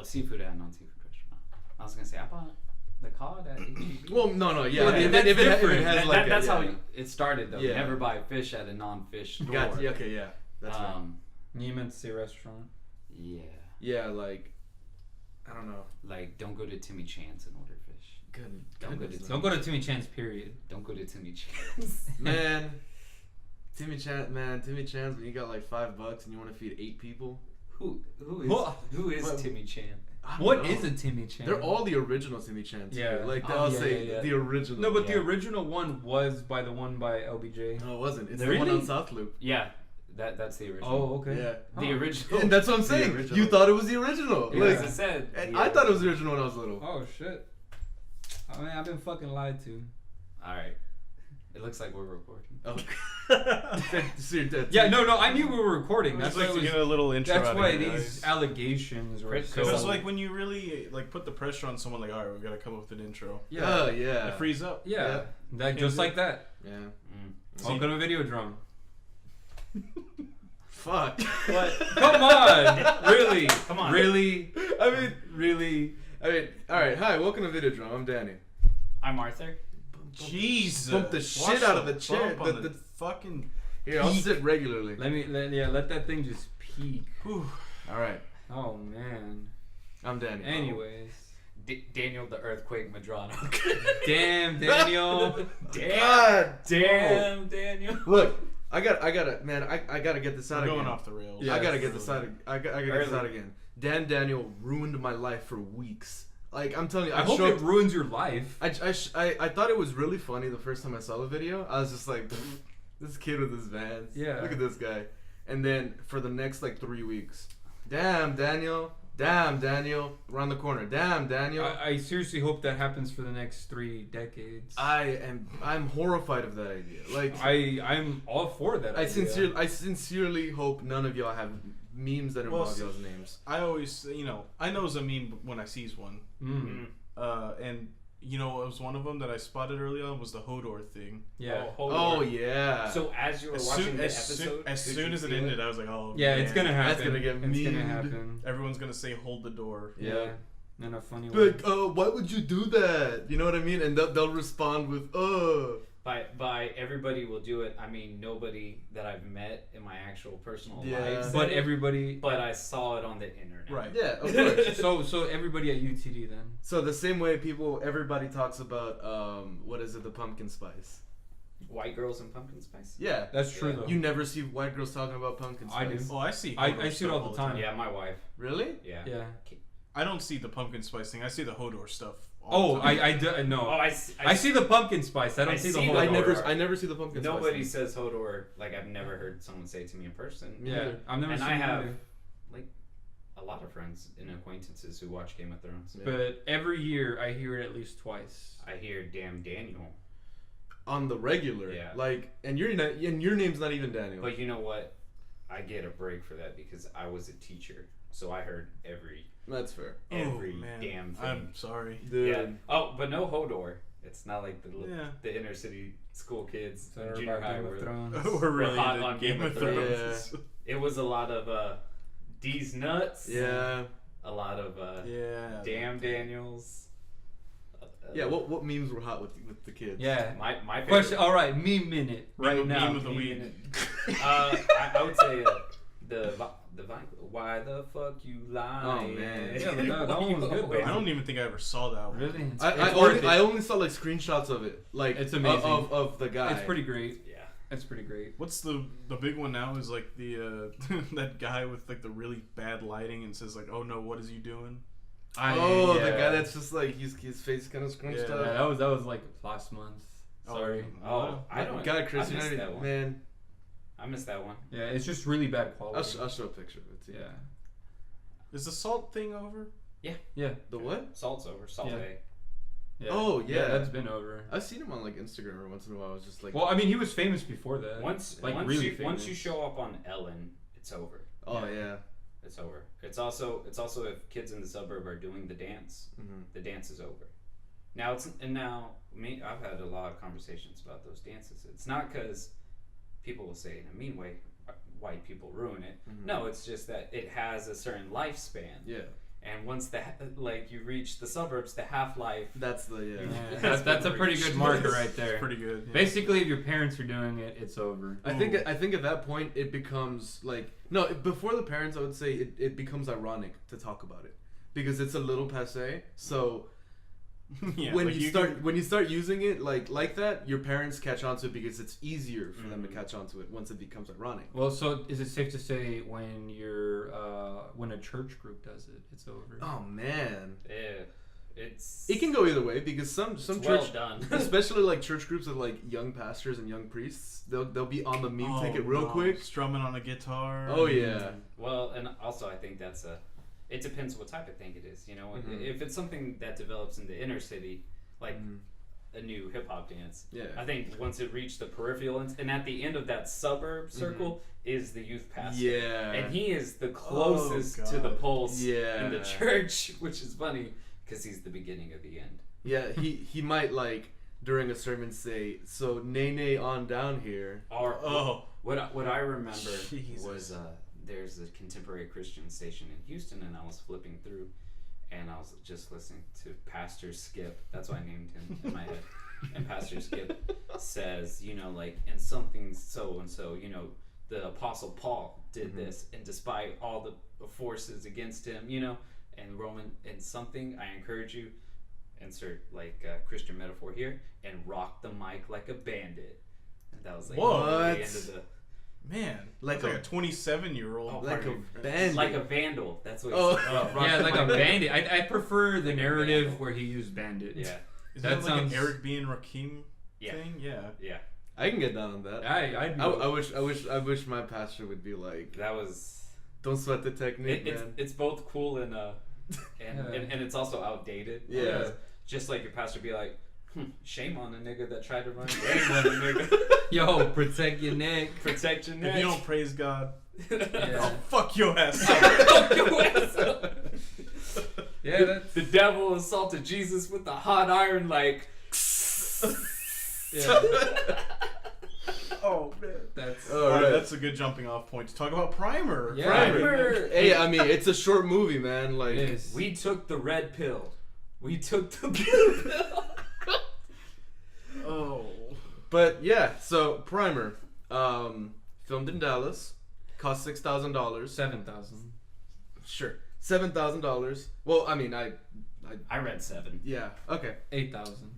seafood at a non-seafood restaurant. I was gonna say I bought the cod at HEB. Well, no, yeah. If it has that's yeah. how it started though. Yeah. Never buy fish at a non-fish store. Gotcha. Okay, yeah. That's right. You meant to say restaurant. Yeah. Yeah, like, I don't know. Like, don't go to Timmy Chan's and order fish. Good. Don't go to Timmy Chan's. Period. Don't go to Timmy Chan's. Man, Timmy Chan's. When you got like $5 and you want to feed 8 people. Who is What? Timmy Chan? What is a Timmy Chan? They're all the original Timmy Chan's. Yeah. Like they'll say yeah. the original. No, but the original one was by the one by LBJ. No, it wasn't. It's Really? the one on South Loop. Yeah, that's the original. Oh, okay. Yeah. The original. And that's what I'm The saying. original. You thought it was the original. Yeah. Like, As I said. and the I thought it was the original when I was little. Oh shit. I mean, I've been fucking lied to. All right. It looks like we're recording. Oh. So you're dead. Yeah, no, I knew we were recording. That's Just like why to get a little intro. That's out why of you these guys. allegations were Chris- so. Because it's like when you really like put the pressure on someone, like, all right, we gotta come up with an intro. yeah, Oh, yeah. It frees up. yeah, that just like that. Yeah. Mm. Welcome to Videodrome. Fuck. But Come on, really? Come on. really? I mean, Really? alright. Hi, welcome to Videodrome. I'm Danny. I'm Arthur. Jesus. Bump the shit out of the chair. Bump on the fucking. Here, I'll Peak. sit regularly. Let that thing just peak. Whew. Alright. Oh man. I'm Danny. Anyways, Daniel the Earthquake Madrano. damn Daniel. God Damn, Daniel. Look, I gotta get this out We're again. going off the rails. Yeah. I gotta get this out. I gotta get this Early. out again. Daniel ruined my life for weeks. Like, I'm telling you, I hope it ruins your life. I thought it was really funny the first time I saw the video. I was just like, this kid with his Vans. Yeah. Look at this guy. And then for the next like 3 weeks, damn Daniel, around the corner, damn Daniel. I seriously hope that happens for the next 3 decades. I'm horrified of that idea. Like, I'm all for that. I idea. sincerely hope none of y'all have memes that involve Well, y'all's names. I always, I know it's a meme when I sees one. Mm. And it was one of them that I spotted early on was the Hodor thing. Yeah. Oh yeah. So as you were watching the episode, as did soon you as it feel ended, I was like, oh, Yeah, man. it's gonna happen. That's gonna get It's gonna memed. happen. Everyone's gonna say, hold the door. Yeah. In a funny way. Like, why would you do that? You know what I mean? And they'll respond with, by everybody will do it. I mean, nobody that I've met in my actual personal Yeah. life. said But it, everybody. But I saw it on the internet. Right. Yeah, of course. So everybody at UTD then. So the same way everybody talks about, what is it, the pumpkin spice? White girls and pumpkin spice. Yeah. That's true Yeah. though. You never see white girls talking about pumpkin I spice. do. Oh, I see. I Hodor see it stuff all the time. Yeah, my wife. Really? Yeah. Yeah. I don't see the pumpkin spice thing. I see the Hodor stuff. Oh, all the time. I do. No. Oh, I see the pumpkin spice. I don't I see the see whole. the I never see the pumpkin Nobody spice. says Hodor. Like, I've never heard someone say it to me in person. Yeah, I've never And seen I it have either. like a lot of friends and acquaintances who watch Game of Thrones. Yeah. But every year I hear it at least twice. I hear damn Daniel. On the regular. Yeah. Like, and your name's not even Daniel. But you know what? I get a break for that because I was a teacher, so I heard every That's fair. every man. damn thing. I'm sorry. Dude. Yeah. Oh, but no Hodor. It's not like Yeah. the inner city school kids So in they're junior about high. Game of Were, Thrones. We're really hot into on Game of Thrones. it was a lot of D's nuts. Yeah. A lot of Yeah. damn Daniels. Yeah, what memes were hot with the kids? Yeah. My favorite. Question. All right, meme minute right Meme now. of the week. I would say the Vine. Why the fuck you lying? Oh, man. Yeah, that one was good, though. I don't even think I ever saw that one. Really? I only saw like screenshots of it. Like, It's amazing. Of the guy. It's pretty great. Yeah. It's pretty great. What's the big one now is like the that guy with like the really bad lighting and says like, oh no, what is he doing? The yeah. guy that's just like his face kind of scrunched Yeah, up. that was like last month. Sorry. Oh, I don't. God, Chris, I missed that one. man. I missed that one. Yeah, it's just really bad quality. I'll show a picture of it too. Yeah. Is the salt thing over? Yeah. The what? Salt's over. Salt Yeah. Bay. Yeah. Oh, yeah. That's been over. I've seen him on like Instagram every once in a while. I was just like, Well, I mean, he was famous before that. Once really you famous. once you show up on Ellen, it's over. oh yeah. It's over. It's also if kids in the suburb are doing the dance, Mm-hmm. the dance is over. Now I've had a lot of conversations about those dances. It's not because people will say in a mean way, white people ruin it. Mhm. No, it's just that it has a certain lifespan. Yeah. And once you reach the suburbs, the half-life. That's the Yeah, that's a pretty good marker right there. It's pretty good. Yeah. Basically, if your parents are doing it, it's over. I think at that point it becomes like before the parents I would say it becomes ironic to talk about it because it's a little passé. So Yeah, when like you start using it like that, your parents catch on to it because it's easier for them to catch on to it once it becomes ironic. Well, so is it safe to say when when a church group does it, it's over? Oh man, Yeah, it can go either way because some church, well done. especially like church groups with like young pastors and young priests, they'll be on the meme ticket real quick, strumming on a guitar. Oh yeah. Well, and also I think it depends what type of thing it is. If it's something that develops in the inner city, like a new hip hop dance. Yeah. I think once it reached the peripheral and at the end of that suburb circle is the youth pastor. Yeah. And he is the closest to the pulse in the church, which is funny because he's the beginning of the end. Yeah, he might like during a sermon say, "So nay on down here." Or what I remember Jesus. was there's a contemporary Christian station in Houston, and I was flipping through, and I was just listening to Pastor Skip. That's why I named him in my head. And Pastor Skip says, and something so and so, the Apostle Paul did this, and despite all the forces against him, and Roman and something, I encourage you, insert Christian metaphor here, and rock the mic like a bandit. And that was like the end of the. Man, like a 27-year-old. Like a bandit. Like a vandal. That's what Oh. he said. Yeah, like a bandit. I prefer the narrative where he used bandits. Yeah. Is That that like sounds- an Eric B. and Rakim Yeah. thing? Yeah. Yeah. I can get down on that. I wish my pastor would be like, That was. don't sweat the technique, man. It's both cool and it's also outdated. Yeah. Because just like your pastor be like, shame on the nigga that tried to run game on the nigga. Yo, protect your neck. Protect your neck. If you don't praise God, Yeah. I'll fuck your ass up. Fuck your ass up. Yeah, that's The devil assaulted Jesus with a hot iron like. yeah. Oh man. That's All Alright, right. that's a good jumping off point to talk about Primer. Yeah. Primer. Hey, I mean, it's a short movie, man. Like, it is. We took the red pill. We took the blue pill. Oh. but yeah. So Primer, filmed in Dallas, cost $6,000. 7,000. Sure, $7,000. Well, I mean, I I read 7. yeah. Okay, 8,000.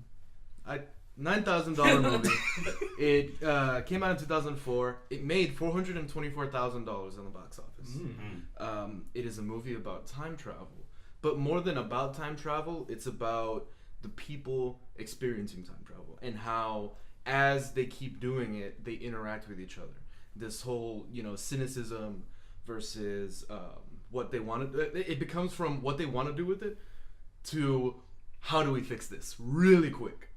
$9,000 movie. It came out in 2004. It made $424,000 on the box office. It is a movie about time travel, but more than about time travel, it's about the people experiencing time travel and how, as they keep doing it, they interact with each other. This whole, cynicism versus what they want to. It becomes from what they want to do with it to how do we fix this really quick.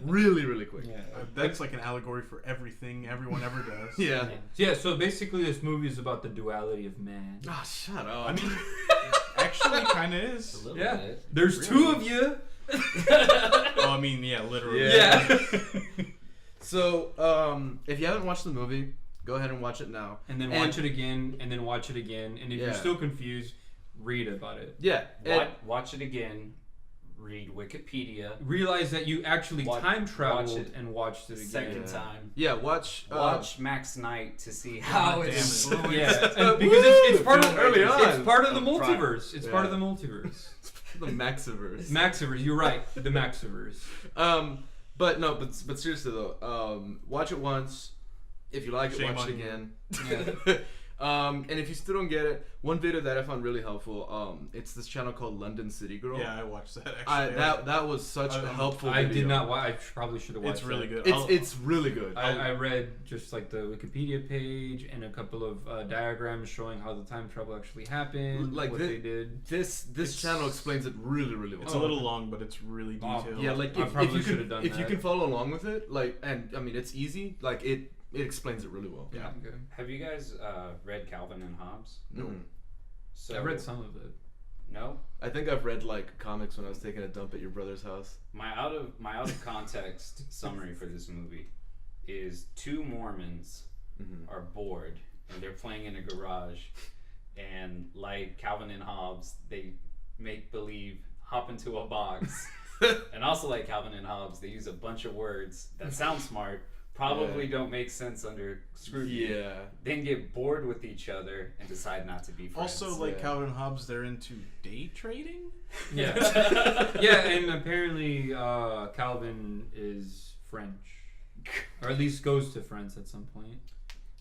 Really quick. Yeah. That's like an allegory for everything everyone ever does. Yeah. Yeah, so basically this movie is about the duality of man. Oh, shut up. I mean, actually, kind of is. A little Yeah. bit. There's Really? 2 of you. Oh, I mean, yeah, literally. Yeah. So, if you haven't watched the movie, go ahead and watch it now. And then watch it again, and then watch it again. And if you're Yeah. still confused, read about it. Yeah. Watch it again. Read Wikipedia. Realize that you actually time traveled watch it and watched it again. Second Yeah. time. Yeah, watch. Watch Max Knight to see how God it damn it. influenced. Yeah, and because it's part of Early on. It's part of the Of Prime. multiverse. It's part of the multiverse. the Maxiverse. Maxiverse. You're right. The Maxiverse. But seriously though, watch it once. If you like it, Shame watch it on you. again. Yeah. And if you still don't get it, one video that I found really helpful, it's this channel called London City Girl. Yeah, I watched that actually. That was such a helpful I video. did not watch. I probably should have watched. It's really that. good. It's really good. I read just like the Wikipedia page and a couple of diagrams showing how the time travel actually happened, Like what the- they did. This channel explains it really well. It's a little long, but it's really detailed. Yeah, like I if probably you should can have done if you that. can follow along with it, like, and I mean it's easy. Like it explains it really well. Yeah. Okay. Have you guys read Calvin and Hobbes? Mm. So I read some of it. No. I think I've read like comics when I was taking a dump at your brother's house. My out of context summary for this movie is 2 Mormons Mm-hmm. are bored and they're playing in a garage, and like Calvin and Hobbes, they make believe hop into a box. And also like Calvin and Hobbes, they use a bunch of words that sound smart, probably don't make sense under scrutiny. Yeah. Then get bored with each other and decide not to be friends. Also, like Calvin and Hobbes, they're into day trading. Yeah. Yeah, and apparently Calvin is French. Or at least goes to France at some point.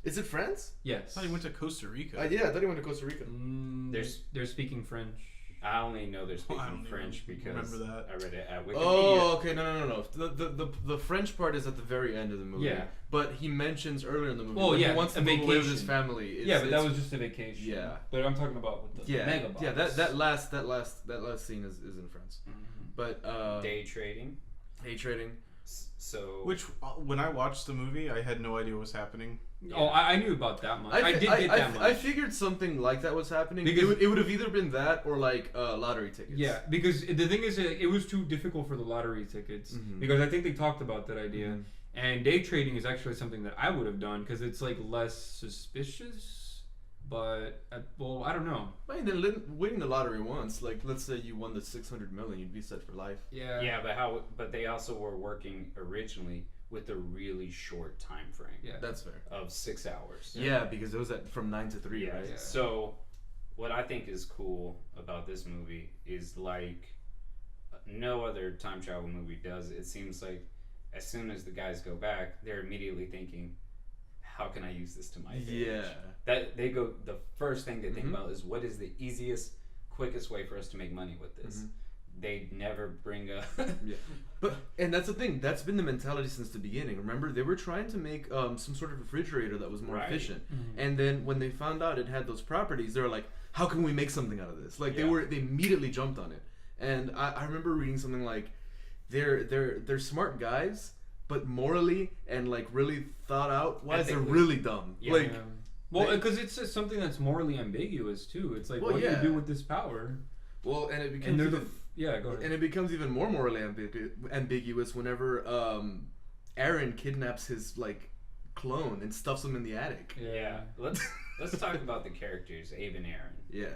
Is it France? I Yes. thought he went to Costa Rica. Yeah, I thought he went to Costa Rica. They're speaking French. I only know they're speaking I don't French even because remember that. I read it at Wikipedia. Oh, okay, no. The French part is at the very end of the movie. Yeah. But he mentions earlier in the movie Well, when yeah, he wants to a move away with his vacation. family. Yeah, but that was just a vacation. Yeah. But I'm talking about with the mega box. Yeah, that last scene is in France. But Day trading. day trading. So Which, when I watched the movie, I had no idea what was happening. Oh, I knew about that much. I did get that much. I figured something like that was happening. Because it would have either been that or like lottery tickets. Yeah, because the thing is, it was too difficult for the lottery tickets. Because I think they talked about that idea. And day trading is actually something that I would have done because it's like less suspicious. But well, I don't know. I mean, then winning the lottery once, like let's say you won the 600 million, you'd be set for life. Yeah. yeah, but they also were working originally with a really short time frame. Yeah. That's fair. Of 6 hours. Yeah, because it was from 9 to 3, Yeah. right? Yeah. So, what I think is cool about this movie is like no other time travel movie does. It seems like as soon as the guys go back, they're immediately thinking, "How can I use this to my advantage?" Yeah. That they go. The first thing they think about is what is the easiest, quickest way for us to make money with this. They never bring a. Yeah. And that's the thing. That's been the mentality since the beginning. Remember, they were trying to make some sort of refrigerator that was more Right. efficient. And then when they found out it had those properties, they were like, "How can we make something out of this?" Like they immediately jumped on it. And I remember reading something like, they're smart guys, but morally and like really thought out wise, they're really dumb. Yeah. Like, Well, because it's just something that's morally ambiguous too. It's like, Well, what do yeah. you do with this power? well, and it becomes And they're even, go ahead. and it becomes even more morally ambiguous whenever Aaron kidnaps his like clone and stuffs him in the attic. Yeah. Let's talk about the characters, Abe and Aaron. Yeah.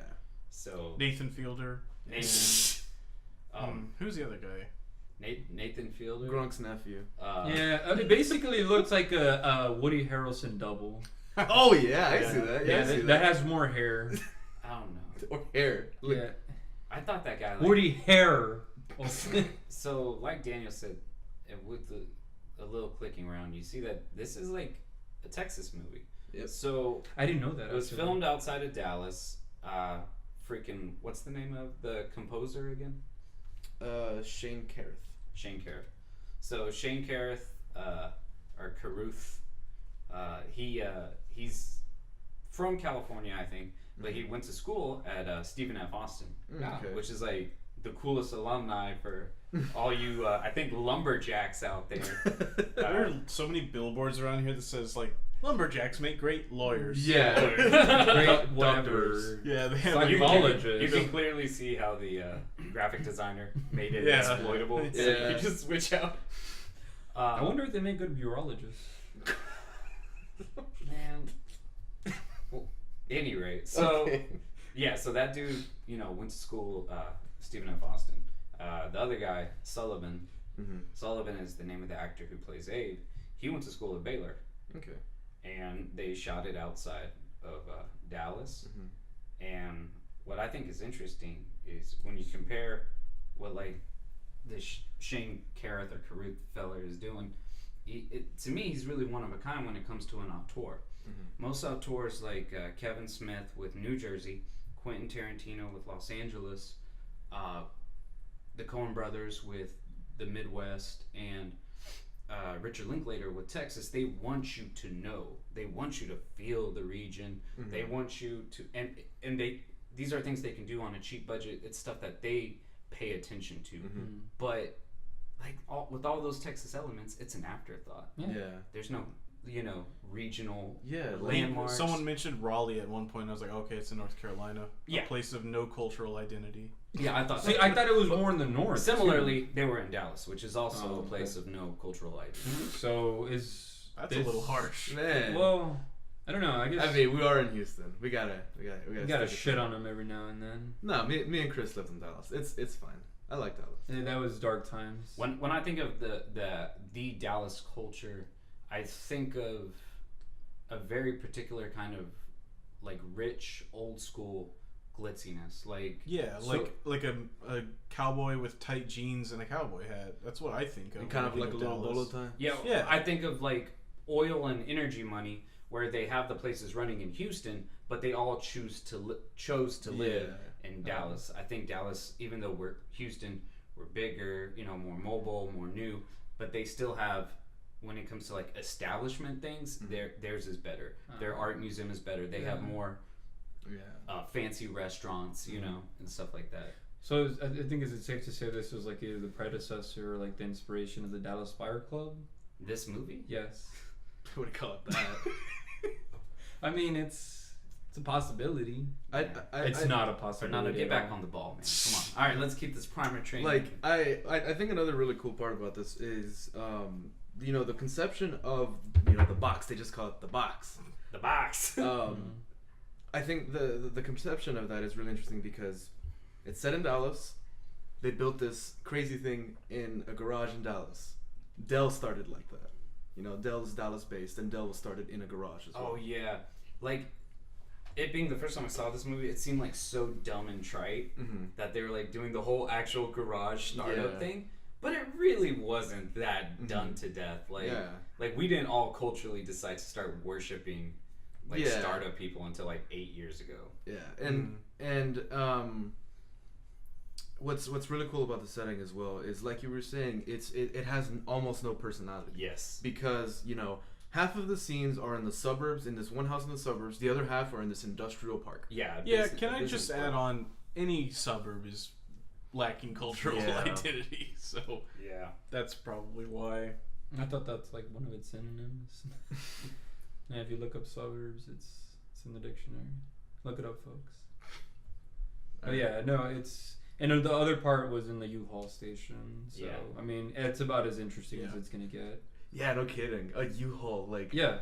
So Nathan Fielder. Nathan. Who's the other guy? Nathan Fielder. Gronk's nephew. It basically looks like a Woody Harrelson double. Oh yeah, I see that. Yeah, I see that has more hair. I don't know. or hair. Like, Yeah, I thought that guy. Like, Woody hair. So, like Daniel said, and with a little clicking around, you see that this is like a Texas movie. Yep. So I didn't know that. it was actually. filmed outside of Dallas. Freaking, what's the name of the composer again? Shane Carruth. Shane Carruth. So Shane Carruth, or Carruth, he's from California, I think, but he went to school at Stephen F. Austin, Okay. which is like the coolest alumni for all you, I think, lumberjacks out there. There are so many billboards around here that says like lumberjacks make great lawyers. Yeah. Great whatever. Doctors. Yeah, they have Like you, Psychologist. you can clearly see how the graphic designer made it Yeah. exploitable. So Yeah. you just switch out. I wonder if they make good urologists. Man. Well, any rate, so Okay. yeah, so that dude, went to school, Stephen F. Austin. The other guy, Sullivan. Sullivan is the name of the actor who plays Abe. He went to school at Baylor, Okay. and they shot it outside of Dallas. And what I think is interesting is when you compare what like this Shane Carruth or Carruth fella is doing. To me, he's really one of a kind when it comes to an auteur. Most auteurs like Kevin Smith with New Jersey, Quentin Tarantino with Los Angeles, the Coen brothers with the Midwest, and Richard Linklater with Texas. They want you to know. They want you to feel the region. They want you to, and these are things they can do on a cheap budget. It's stuff that they pay attention to. But like with all those Texas elements, it's an afterthought. Yeah. There's no, regional Yeah. landmarks. Someone mentioned Raleigh at one point. And I was like, okay, it's in North Carolina. Yeah. A place of no cultural identity. Yeah, I thought. See, I thought it was more in the north. Similarly, they were in Dallas, which is also Oh, a place of no cultural identity. So is That's this, a little harsh. Man. Well, I don't know. I guess I mean, we are in Houston. We gotta shit on them every now and then. No, me and Chris lived in Dallas. It's fine. I like Dallas. Yeah, that was dark times. When I think of the Dallas culture, I think of a very particular kind of like rich old school glitziness. Like like a cowboy with tight jeans and a cowboy hat. That's what I think of. And kind of like a little Dallas. bolo tie. Yeah, I think of like oil and energy money, where they have the places running in Houston, but they all chose to live in Dallas. I think Dallas, even though we're bigger, more mobile, more new, but they still have, when it comes to like establishment things, theirs is better. Their art museum is better. They have more fancy restaurants, and stuff like that. So I think is it safe to say this was like either the predecessor or like the inspiration of the Dallas Fire Club? This movie? Yes. I would call it that. I mean, it's a possibility. It's not a possibility. Fernando, get back on the ball, man. Come on. All right, let's keep this primer train. Like I think another really cool part about this is the conception of the box. They just call it the box. The box. I think the conception of that is really interesting because it's set in Dallas. They built this crazy thing in a garage in Dallas. Dell started like that. Dell's Dallas based, and Dell was started in a garage as well. Oh yeah, like it being the first time I saw this movie, it seemed like so dumb and trite that they were like doing the whole actual garage startup thing, but it really wasn't that done to death. Like we didn't all culturally decide to start worshiping startup people until like 8 years ago. Yeah, and what's really cool about the setting as well is, like you were saying, it has almost no personality. Yes. Because half of the scenes are in the suburbs, in this one house in the suburbs. The other half are in this industrial park. Yeah. Can I just add on? Any suburb is lacking cultural identity, so that's probably why. I thought that's like one of its synonyms. And if you look up suburbs, it's in the dictionary. Look it up, folks. But yeah, no, it's. And the other part was in the U-Haul station. So, I mean, it's about as interesting as it's going to get. Yeah, no kidding. A U-Haul, like... Yeah.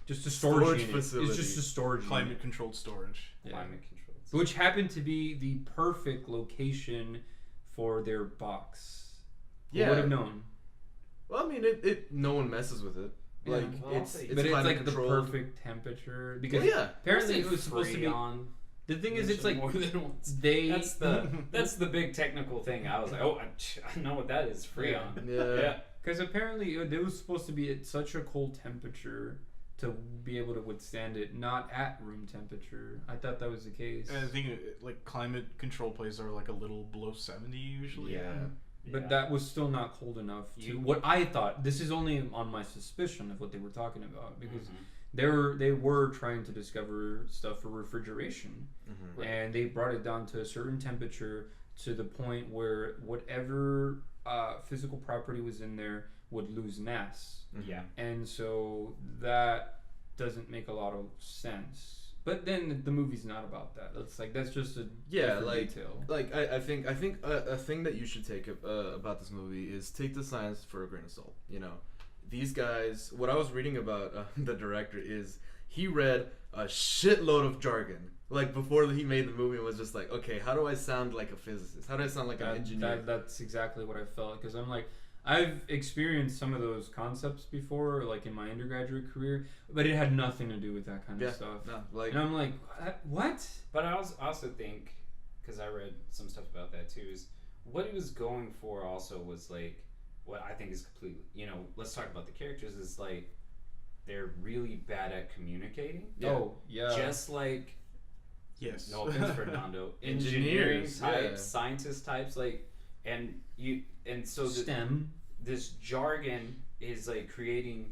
Just a storage unit. facility. It's just a storage Climate-controlled storage. Yeah. Climate-controlled. Which happened to be the perfect location for their box. Who would have known? Well, I mean, no one messes with it. Like, it's like the perfect temperature. Because apparently it was supposed to be... The thing is, it's like more than once. That's the big technical thing. I was like, I know what that is. Freon. Yeah. Because apparently it was supposed to be at such a cold temperature to be able to withstand it, not at room temperature. I thought that was the case. And I think like climate control places are like a little below 70 usually. Yeah. But that was still not cold enough to what I thought. This is only on my suspicion of what they were talking about, because they were trying to discover stuff for refrigeration, and they brought it down to a certain temperature to the point where whatever physical property was in there would lose mass. Yeah. And so that doesn't make a lot of sense. But then the movie's not about that. That's just a detail. Like I think a thing that you should take about this movie is take the science for a grain of salt. These guys. What I was reading about the director is he read a shitload of jargon. Like before he made the movie, and was just like, okay, how do I sound like a physicist? How do I sound like an engineer? That's exactly what I felt, because I'm like, I've experienced some of those concepts before, like in my undergraduate career, but it had nothing to do with that kind of stuff. No, and I'm like, what? But I also think, because I read some stuff about that too, is what he was going for also was like, what I think is completely, let's talk about the characters, is like, they're really bad at communicating. Yeah. Oh, yeah. Just like, no offense, Fernando, engineering types, scientist types, like, and so STEM. This jargon is like creating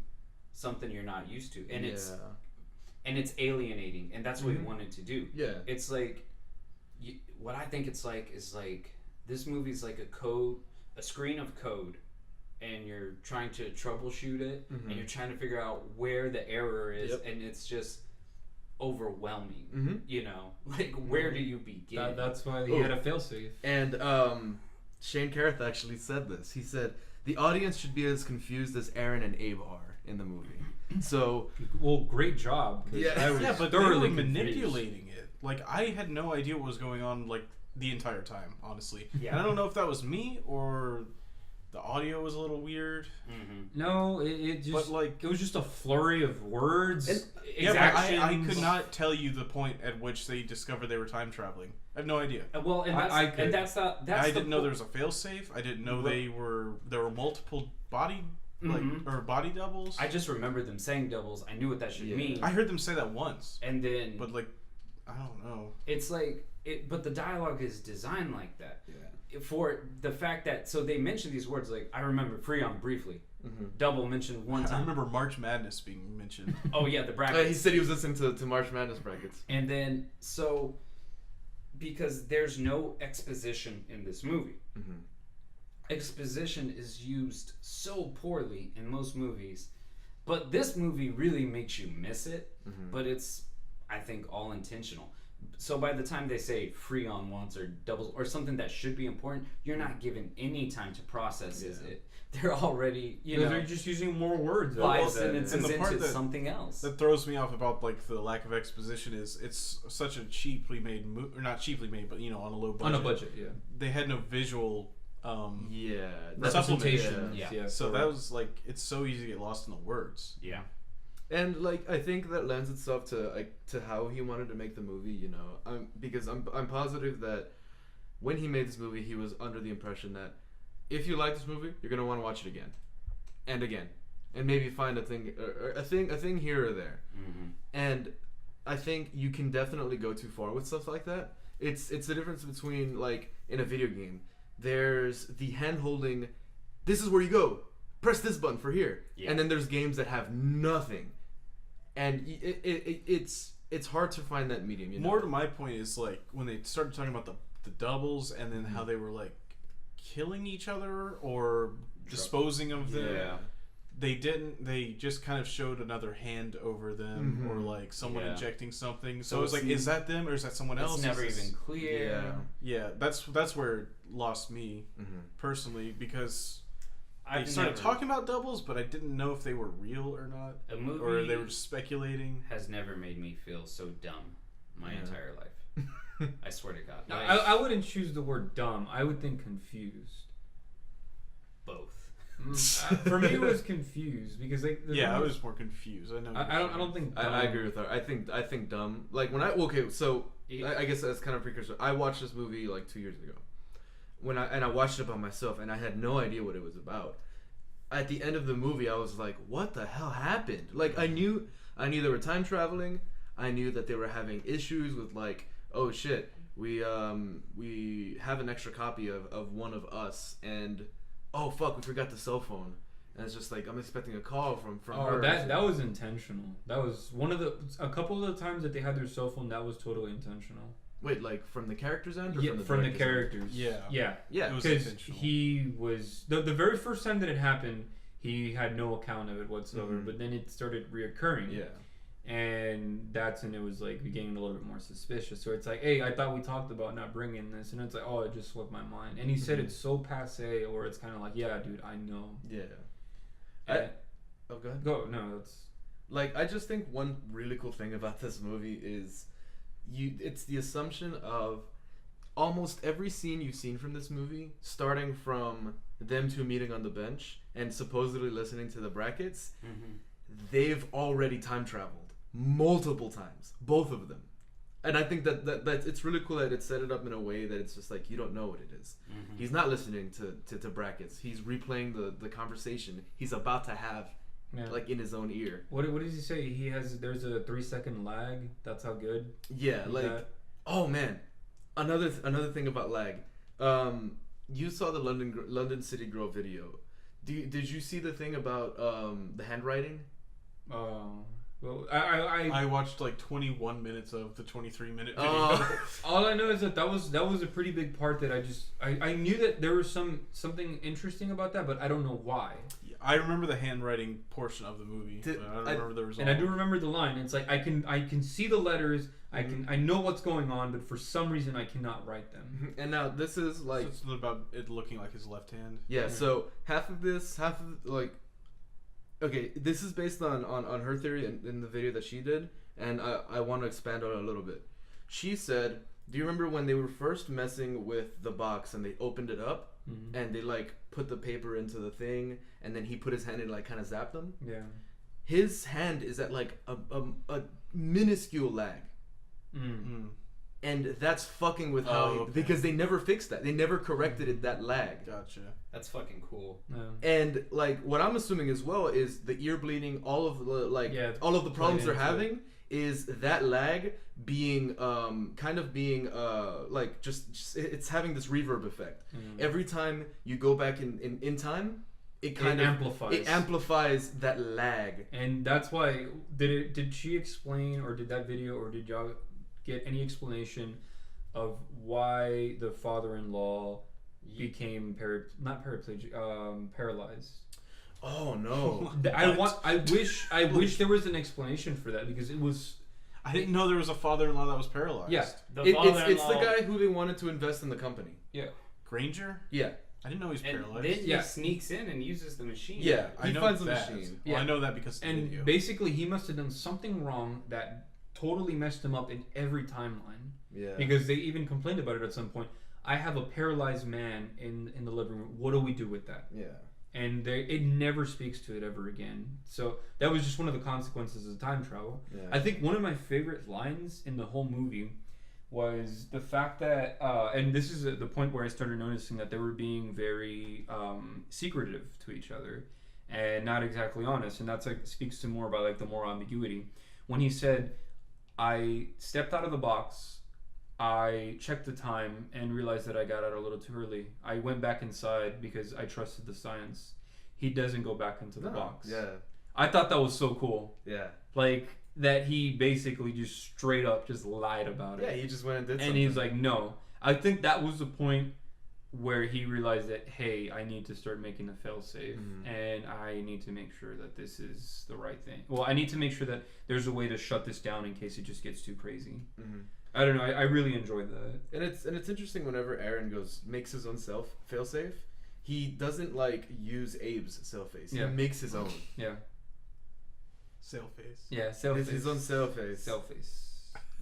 something you're not used to, and it's alienating, and that's what he wanted to do. Yeah, it's like what I think it's like is like this movie's like a screen of code, and you're trying to troubleshoot it, and you're trying to figure out where the error is, and it's just overwhelming. Like where do you begin? That's why he had a failsafe. And Shane Carruth actually said this. He said the audience should be as confused as Aaron and Abe are in the movie. So, well, great job. 'Cause Yeah. I was Yeah, but they thoroughly were confused. manipulating it. Like, I had no idea what was going on, like, the entire time, honestly. Yeah. And I don't know if that was me or the audio was a little weird. Mm-hmm. No, it just But, like, it was just a flurry of words. yeah, but I exactions. could not tell you the point at which they discovered they were time traveling. I have no idea. Well, and that's, I could. and that's not. That's I the didn't know there was a failsafe. I didn't know there were multiple body or body doubles. I just remember them saying doubles. I knew what that should mean. I heard them say that once, And then, but like, I don't know. it's like it. But the dialogue is designed like that. yeah. For the fact that they mention these words like I remember Freon briefly. Mm-hmm. Double mentioned one I time. remember March Madness being mentioned. Oh yeah, the brackets. He said he was listening to March Madness brackets. And then because there's no exposition in this movie. Mm-hmm. Exposition is used so poorly in most movies, but this movie really makes you miss it. Mm-hmm. But it's, I think, all intentional. So by the time they say Freon once or doubles or something that should be important, you're not given any time to process it. They're already, They're just using more words. 5 sentences and the part into that- something else. That throws me off about like the lack of exposition is it's such a cheaply made or not cheaply made, but on a low budget. On a budget, yeah. They had no visual. Yeah. Representation. Yeah. Yeah. So that was like it's so easy to get lost in the words. Yeah. And like I think that lends itself to how he wanted to make the movie, because I'm positive that when he made this movie, he was under the impression that if you like this movie, you're gonna want to watch it again, and maybe find a thing here or there. Mm-hmm. And I think you can definitely go too far with stuff like that. It's the difference between like in a video game, there's the hand holding. This is where you go. Press this button for here, and then there's games that have nothing, and it's hard to find that medium. More to my point is like when they started talking about the doubles and then how they were like killing each other or disposing of them. Yeah. They didn't. They just kind of showed another hand over them, or like someone injecting something. So it was like, is that them or is that someone else? It's never even clear. Yeah. Yeah, that's where it lost me personally because they I've started never- talking about doubles, but I didn't know if they were real or not, A movie or they were just speculating. has never made me feel so dumb my entire life. I swear to God. No, Like, I wouldn't choose the word dumb. I would think confused. both. For me, it was confused because like I was more confused. I know. I don't think dumb. I agree with her. I think dumb. Like when I guess that's kind of precursor. I watched this movie like 2 years ago. I watched it by myself and I had no idea what it was about. At the end of the movie, I was like, "What the hell happened?" Like I knew they were time traveling. I knew that they were having issues with like, "Oh shit, we have an extra copy of one of us," and "Oh fuck, we forgot the cell phone." And it's just like I'm expecting a call from her. That was intentional. That was a couple of the times that they had their cell phone. That was totally intentional. Wait, like from the character's end? Or Yeah, from the director's end? characters. Yeah. Yeah, It was Because intentional. he was the very first time that it happened, he had no account of it whatsoever. But then it started reoccurring. Yeah. And that's when it was like getting a little bit more suspicious. So it's like, hey, I thought we talked about not bringing this, and it's like, oh, it just slipped my mind. And he said it's so passe, or it's kind of like, yeah, dude, I know. Yeah. And, Go ahead. go no, that's Like I just think one really cool thing about this movie is it's the assumption of almost every scene you've seen from this movie, starting from them two meeting on the bench and supposedly listening to the brackets, they've already time traveled multiple times, both of them. And I think that it's really cool that it set it up in a way that it's just like you don't know what it is. He's not listening to brackets. He's replaying the conversation he's about to have, like in his own ear. what does he say? There's a 3-second lag. That's how good. Yeah, like oh man, another thing about lag. You saw the London City Girl video. Did you see the thing about the handwriting? Well, I watched like 21 minutes of the 23-minute video. all I know is that was a pretty big part that I knew that there was something interesting about that, but I don't know why. I remember the handwriting portion of the movie. But I don't remember the result. And I do remember the line. It's like I can see the letters. I know what's going on, but for some reason I cannot write them. And now this is like So it's about it looking like his left hand. yeah. So half of okay, this is based on her theory in the video that she did, and I want to expand on it a little bit. She said, do you remember when they were first messing with the box and they opened it up and they like put the paper into the thing and then he put his hand in, like kind of zapped them? Yeah. His hand is at like a minuscule lag. And that's fucking with how because they never fixed that. They never corrected it, that lag. Gotcha. That's fucking cool. Yeah. And like what I'm assuming as well is the ear bleeding, all of the all of the problems they're having is that lag being kind of being like just it's having this reverb effect. Every time you go back in time, it amplifies that lag. And that's why did she explain, or did that video, or did y'all get any explanation of why the father-in-law became paralyzed? Oh no. I wish there was an explanation for that, because it was, I didn't know there was a father-in-law that was paralyzed. Yeah. It's the guy who they wanted to invest in the company. Yeah. Granger? Yeah. I didn't know he's paralyzed. Then he sneaks in and uses the machine. Yeah, I know finds the that. machine. Well, I know that because of the And video. basically he must have done something wrong that totally messed him up in every timeline. Yeah. Because they even complained about it at some point. I have a paralyzed man in the living room. What do we do with that? Yeah. And it never speaks to it ever again. So that was just one of the consequences of time travel. Yeah. I think one of my favorite lines in the whole movie was the fact that, and this is the point where I started noticing that they were being very secretive to each other and not exactly honest. And that's like speaks to more about like the moral ambiguity. When he said, I stepped out of the box, I checked the time and realized that I got out a little too early. I went back inside because I trusted the science. He doesn't go back into the box. Yeah. I thought that was so cool. Yeah. Like, that he basically just straight up just lied about it. Yeah, he just went and did something. And he's like, no. I think that was the point where he realized that, hey, I need to start making a failsafe, and I need to make sure that this is the right thing. Well, I need to make sure that there's a way to shut this down in case it just gets too crazy. I don't know. I really enjoyed that. And it's interesting whenever Aaron makes his own failsafe, he doesn't like use Abe's failsafe. He makes his own. Yeah. Sailface. Yeah, sailface. It's his own failsafe. Sailface.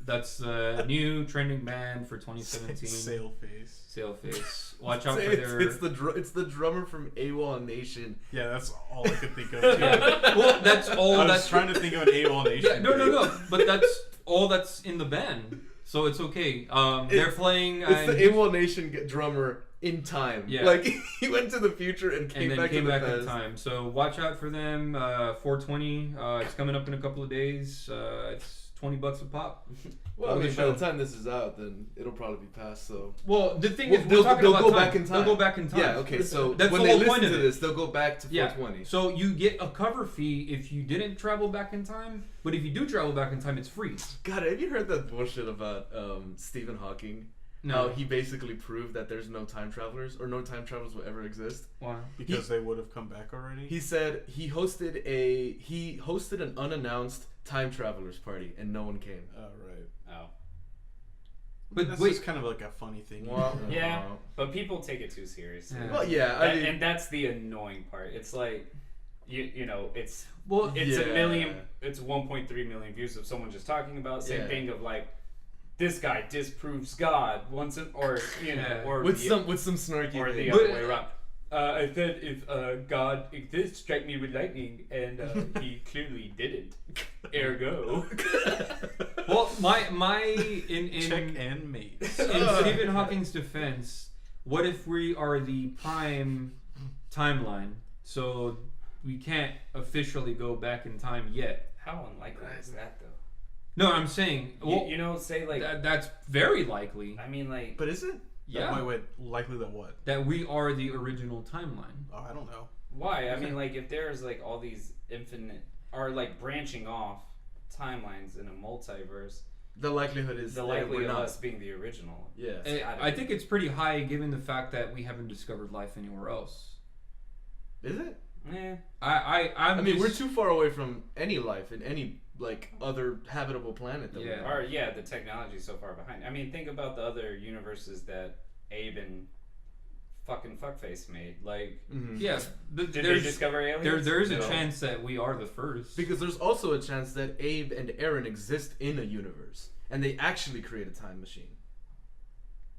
That's the new trending band for 2017. Sailface. Sailface. Watch out for their. It's the drummer from AWOL Nation. Yeah, that's all I could think of too. Well, that's all. I was trying to think of an AWOL Nation. Yeah, no. But that's all that's in the band, so it's okay. They're playing. It's the AWOL Nation drummer in time. Yeah. Like he went to the future and came back in past. time. So watch out for them. 420. It's coming up in a couple of days. It's $20 a pop. Well, I mean, by the time this is out, then it'll probably be past. So. Well, the thing is, they'll talking go about back in time. They'll go back in time. Yeah. Okay. So that's when the they whole point listen of to it. this, they'll go back to 420. So you get a cover fee if you didn't travel back in time, but if you do travel back in time, it's free. God, have you heard that bullshit about Stephen Hawking? No. How he basically proved that there's no time travelers or no time travelers will ever exist. Why? Because they would have come back already. He said he hosted an unannounced time travelers party and no one came. Oh right. Oh. But that's just kind of like a funny thing. Well, yeah, but people take it too seriously. Yeah. Well, yeah, I mean, and that's the annoying part. It's like, you know, it's a yeah. million. It's 1.3 million views of someone just talking about. Same thing of like, this guy disproves God once, or you know, or with some snarky or the thing. other way around. I said if God exists, strike me with lightning, and he clearly didn't. Ergo. Well, my in check and mate. In Stephen Hawking's defense, what if we are the prime timeline, so we can't officially go back in time yet? How unlikely is that, though? No, I'm saying, well, you know, say like that's very likely. I mean, like, But is it? Yeah, Wait, likely that what? that we are the original timeline. Oh, I don't know. why? I mean, like, if there's like all these infinite or like branching off timelines in a multiverse, The likelihood is the that likelihood we're of not. us being the original. Yeah. I think it's pretty high given the fact that we haven't discovered life anywhere else. Is it? Yeah. I mean, we're too far away from any life in any like other habitable planet that Yeah. Or the technology's so far behind. I mean, think about the other universes that Abe and fucking fuckface made. Like, Yeah, did they there's discover aliens? there is a No. chance that we are the first. Because there's also a chance that Abe and Aaron exist in a universe, and they actually create a time machine.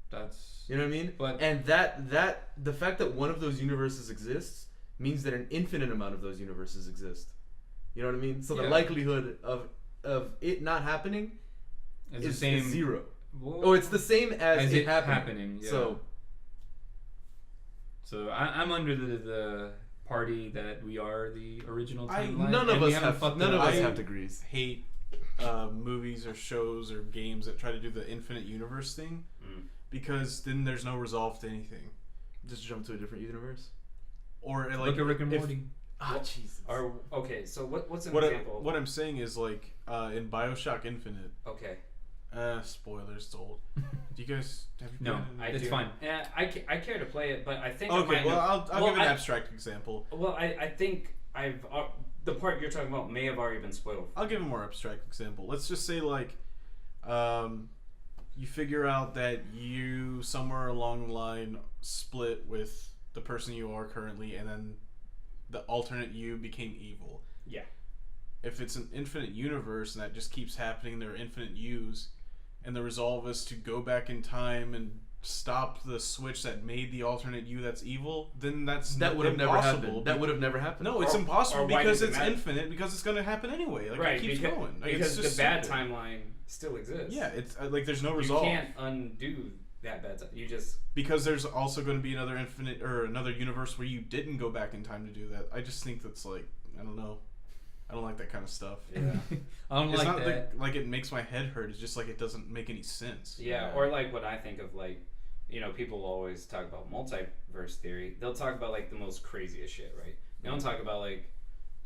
That's You know what I mean? But- and that the fact that one of those universes exists means that an infinite amount of those universes exist. You know what I mean? So the Yeah. likelihood of it not happening it's is the same. zero. Well, Oh, it's the same as, as it it happening. Yeah. So I'm under the party that we are the original I- timeline. none of and we us haven't have fucked none it of up. us I- have degrees. hate movies or shows or games that try to do the infinite universe thing because then there's no resolve to anything. Just jump to a different universe. Or like Look at Rick and if- Morty. Ah, Jesus. Or okay, so what's an What example? what I'm saying is like in BioShock Infinite. Okay, Spoilers. It's old. Do you guys have you No, played it? It's do. fine. Yeah, I care to play it, but I think I Okay, might well have- I'll well, give an I- abstract example. Well, I think I've the part you're talking about may have already been spoiled. I'll give a more abstract example. Let's just say like you figure out that you somewhere along the line split with the person you are currently, and then the alternate you became evil. Yeah. If it's an infinite universe and that just keeps happening, there are infinite yous, and the resolve is to go back in time and stop the switch that made the alternate you that's evil, then That would have never impossible. happened. That would have never happened. No, it's Or- impossible or why because does it it's matter? infinite, because it's going to happen anyway. Like, Right, it keeps because, going. Like, because it's just the bad stupid. timeline still exists. Yeah, it's like there's no You resolve. can't undo that bad time. You just Because there's also going to be another infinite or another universe where you didn't go back in time to do that. I just think that's like, I don't know. I don't like that kind of stuff. yeah. I don't It's like not that. like it makes my head hurt. It's just like it doesn't make any sense. Yeah, or like what I think of, like, you know, people always talk about multiverse theory. They'll talk about like the most craziest shit, right? They don't talk about like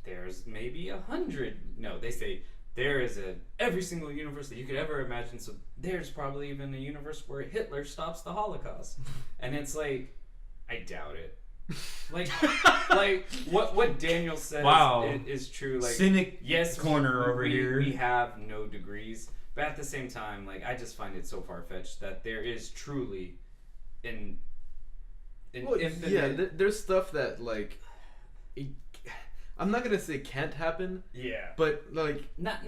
there's maybe 100. No, they say there is every single universe that you could ever imagine. So there's probably even a universe where Hitler stops the Holocaust, and it's like, I doubt it. Like, like what Daniel says Wow. is true. Like, Cynic yes, corner over here. We have no degrees, but at the same time, like, I just find it so far fetched that there is truly an Well, infinite. yeah, there's stuff that like I'm not gonna say can't happen, yeah, but like not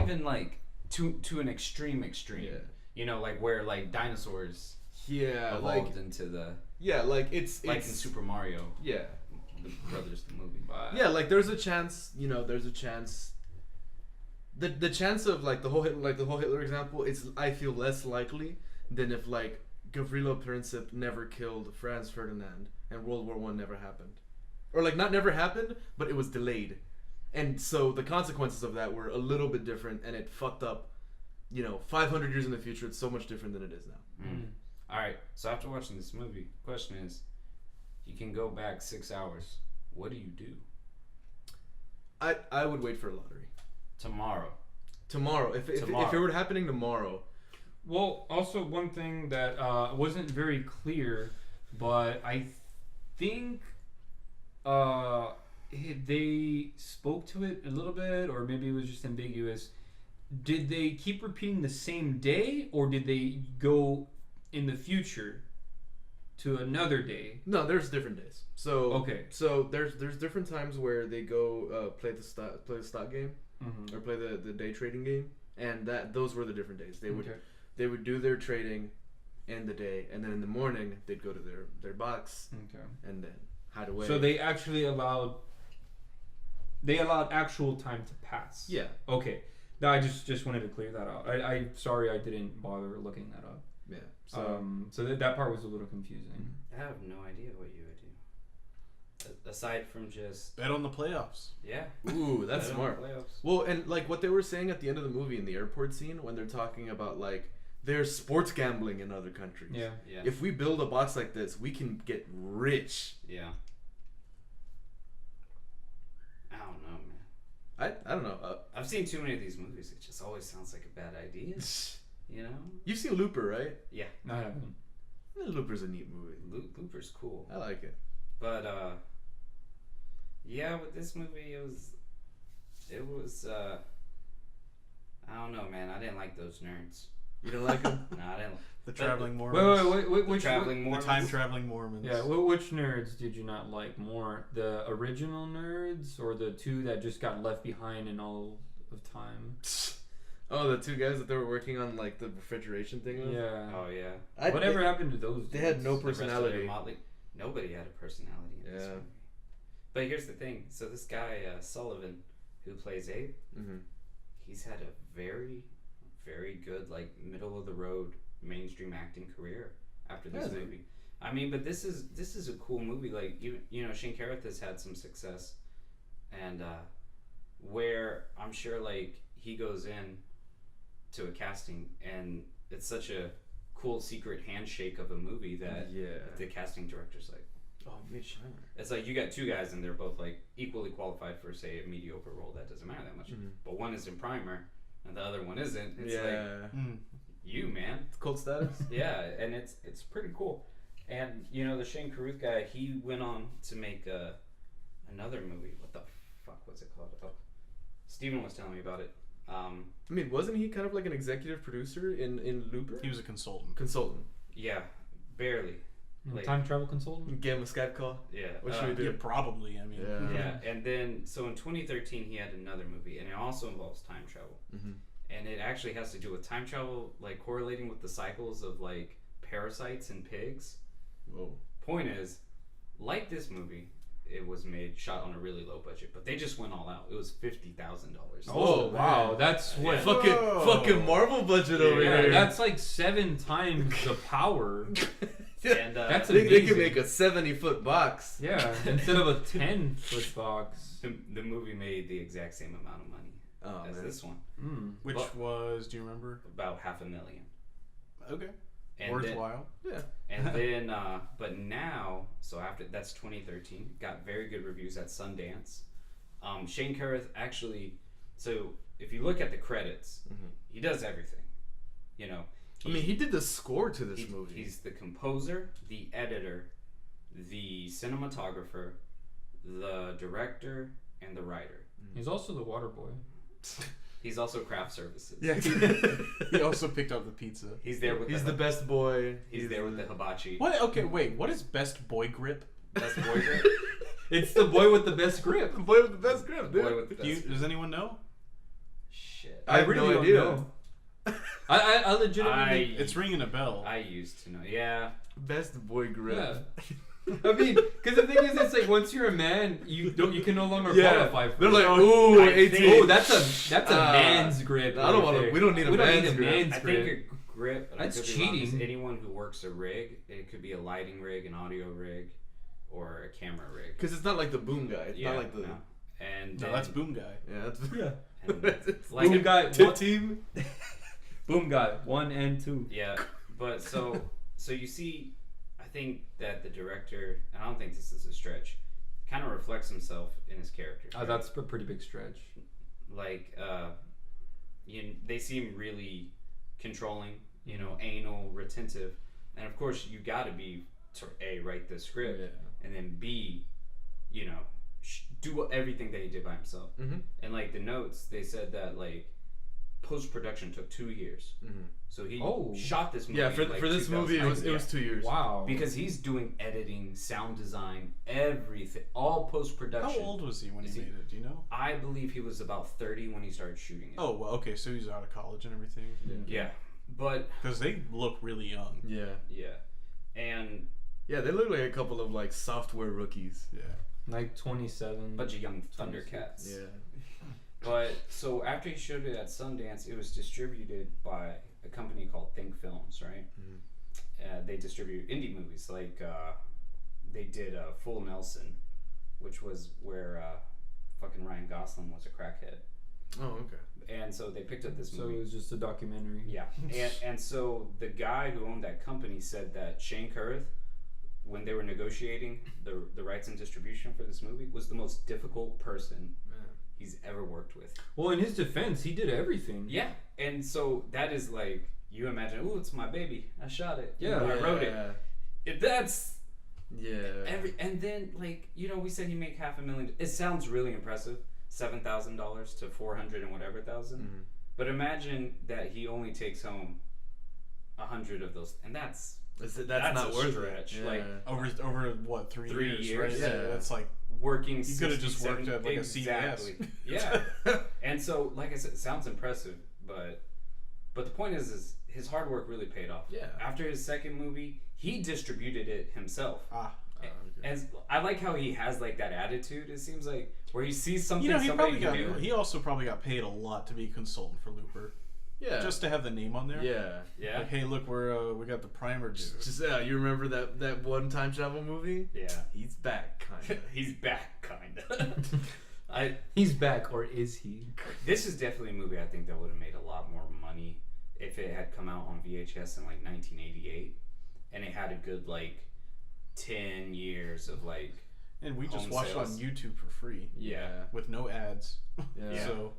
even like to an extreme. yeah, You know, like where like dinosaurs yeah, evolved into the like it's like in Super Mario yeah, the Brothers the movie. yeah, like there's a chance, you know, there's a chance. The chance of like the whole Hitler example, it's I feel less likely than if like Gavrilo Princip never killed Franz Ferdinand and World War I never happened, or like not never happened, but it was delayed, and so the consequences of that were a little bit different, and it fucked up. You know, 500 years in the future, it's so much different than it is now. All right, so after watching this movie, question is, you can go back 6 hours. What do you do I would wait for a lottery tomorrow? tomorrow. If it were happening tomorrow, Well, also one thing that wasn't very clear, but I think they spoke to it a little bit, or maybe it was just ambiguous. Did they keep repeating the same day, or did they go in the future to another day? no, there's different days. So Okay. so there's different times where they go play the stock game Mm-hmm. or play the day trading game, and those were the different days. Okay. They would do their trading in the day, and then in the morning they'd go to their box Okay. and then hide away. So they actually allowed actual time to pass. yeah. Okay. No, I just wanted to clear that out. I sorry I didn't bother looking that up. Yeah. So So that part was a little confusing. I have no idea what you would do. Aside from just Bet on the playoffs. yeah. ooh, that's bet on smart. the playoffs. Well, and like what they were saying at the end of the movie in the airport scene when they're talking about like there's sports gambling in other countries. Yeah. Yeah. If we build a box like this, we can get rich. Yeah. I don't know, man. I don't know. I've seen too many of these movies. It just always sounds like a bad idea. You know? You've seen Looper, right? Yeah. No, I haven't. Looper's a neat movie. Looper's cool. I like it. But yeah, with this movie it was I don't know, man. I didn't like those nerds. You don't like them? Nah, I didn't. The traveling Mormons. Wait, The which traveling The Mormons. time traveling Mormons. Yeah, which nerds did you not like more? The original nerds or the two that just got left behind in all of time? Oh, the two guys that they were working on like the refrigeration thing with? Yeah. Oh yeah. Whatever happened to those? They had dudes? no The rest of their personality. motley. Nobody had a personality in this Yeah. movie. But here's the thing. So this guy Sullivan, who plays Abe, Mm-hmm. he's had a very, very good like middle of the road mainstream acting career after this Has he? movie. I mean, but this is a cool movie. Like you know, Shane Carruth has had some success, and where I'm sure like he goes in to a casting and it's such a cool secret handshake of a movie that the casting director's like, Oh, Mitch Shiner. it's like you got two guys and they're both like equally qualified for say a mediocre role that doesn't matter that much, but one is in primer and the other one isn't. It's like you, man. It's cult status. Yeah, and it's pretty cool. And you know the Shane Carruth guy, he went on to make another movie. What the fuck was it called? Oh, Steven was telling me about it. I mean, wasn't he kind of like an executive producer in Looper? He was a consultant. Consultant. Yeah, barely. Like, Time travel consultant? Gave him a Skype call. Yeah. What should we do? Yeah, probably. I mean, Yeah, and then so in 2013 he had another movie, and it also involves time travel, and it actually has to do with time travel, like correlating with the cycles of like parasites in pigs. Whoa. Point is, like this movie, it was shot on a really low budget, but they just went all out. It was $50,000. Oh, man. wow. That's what? Yeah. Fucking Marvel budget over Yeah, here. that's like 7 times the power. And That's they amazing. could make a 70-foot box. Yeah, instead of a 10-foot box. the movie made the exact same amount of money as this one, Which But- was, do you remember? about $500,000. Okay. And Worthwhile. Yeah. And then, but now, so after that's 2013, got very good reviews at Sundance. Shane Carruth actually, so if you look at the credits, he does everything. You know, He did the score to this movie. He's the composer, the editor, the cinematographer, the director, and the writer. He's also the water boy. He's also craft services. Yeah. He also picked up the pizza. He's there with He's the best boy. He's there with the hibachi. What? Okay, wait. What is best boy grip? Best boy grip. It's the boy with the best grip. The boy with the best grip, dude. Boy with the best Does anyone know? Shit. I have really no don't idea. know. I legitimately. It's ringing a bell. I used to know. Yeah. Best boy grip. Yeah. I mean, because the thing is, it's like once you're a man, you can no longer Yeah. qualify for They're it. like, ooh, I 18. think- Oh, that's a man's grip. I don't right wanna- there. we don't need a man's grip. man's I grip. think a grip. and I That's could be wrong, is cheating. anyone who works a rig. It could be a lighting rig, an audio rig, or a camera rig. Because it's not like the boom guy. It's not like the. no. And No, then, uh, that's Boom Guy. Yeah, that's. Yeah. and, It's like Boom a- guy. Tip One, team. boom guy. 1 and 2. Yeah, but so you see, I think that the director, and I don't think this is a stretch, kind of reflects himself in his character. right? That's a pretty big stretch. Like, they seem really controlling, anal, retentive, and of course you got to be to A, write the script, and then B, do everything that he did by himself. And like the notes, they said that like post production took 2 years. So he shot this movie. Yeah, for like this movie it was 2 years. Wow. because he's doing editing, sound design, everything, all post How production. old was he when he Is he- made it? Do you know? I believe he was about 30 when he started shooting it. Oh, well, okay, so he's out of college and everything. Yeah, but Because they look really young. Yeah. yeah, and Yeah, they look like a couple of like software rookies. Yeah. Like 27. bunch of young Thundercats. Yeah. But so after he showed it at Sundance, it was distributed by a company called Think Films, right? They distribute indie movies, like they did Full Nelson, which was where fucking Ryan Gosling was a crackhead, Oh, okay. and so they picked up this So movie. it was just a documentary. Yeah, and so the guy who owned that company said that Shane Carruth, when they were negotiating the rights and distribution for this movie, was the most difficult person he's ever worked with. Well, in his defense, he did everything. Yeah, and so that is like, you imagine, oh, it's my baby, I shot it, Yeah. I wrote it. That's Yeah. and then like we said he made $500,000. It sounds really impressive, $7,000 to 400 and whatever thousand. But imagine that he only takes home 100 of those, and that's not a worth stretch. it. Like Over what 3 3 years? years, Right? yeah. That's like working. you could have just worked 67 at like exactly. a CVS. Yeah, and so like I said, it sounds impressive, but the point is his hard work really paid off. Yeah. After his second movie, he distributed it himself. Okay. And I like how he has like that attitude. It seems like where he sees something You know, somebody can do. he also probably got paid a lot to be a consultant for Looper, Yeah. just to have the name on there. Yeah. Yeah. Like, hey, look, we got the primer dude. Just you remember that one time travel movie? Yeah. He's back, kind of. He's back, kinda. He's back, or is he? This is definitely a movie I think that would have made a lot more money if it had come out on VHS in like 1988, and it had a good like 10 years of like. And we just home watched it on sales. YouTube for free Yeah. with no ads. Yeah. So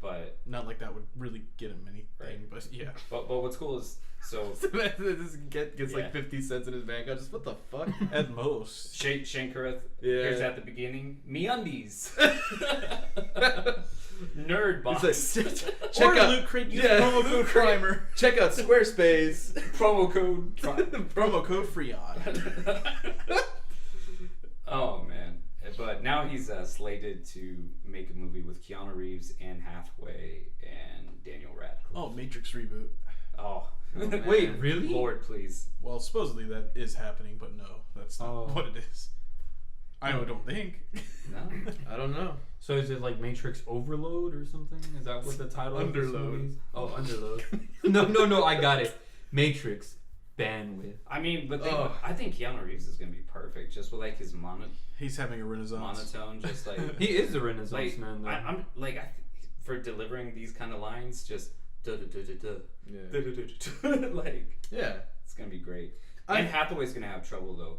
But not like that would really get him anything, Right. but yeah. but what's cool is so This gets Yeah. like 50 cents in his bank. I just what the fuck? At most. Shankareth Yeah. here's at the beginning MeUndies. Nerd box. He's like, Or check out Loot Crate, use yeah. promo code Primer. check out Squarespace. promo code. Promo code Freon. Oh man! But now he's slated to make a movie with Keanu Reeves, Anne Hathaway, and Daniel Radcliffe. Oh, Matrix reboot. Oh, man. Wait, really? Lord, please. Well, supposedly that is happening, but no, that's not Oh. what it is. I don't think. No. I don't know. So is it like Matrix Overload or something? Is that what the title of this Underload. movie is? Oh, Underload. no, I got it. Matrix Bandwidth. I mean, but Ugh. I think Keanu Reeves is gonna be perfect, just with like his He's having a renaissance. monotone, just like He is a Renaissance like man, though. I'm like for delivering these kind of lines, just da da da da da Yeah. da da da da. Like Yeah. it's gonna be great. I- Anne Hathaway's gonna have trouble though,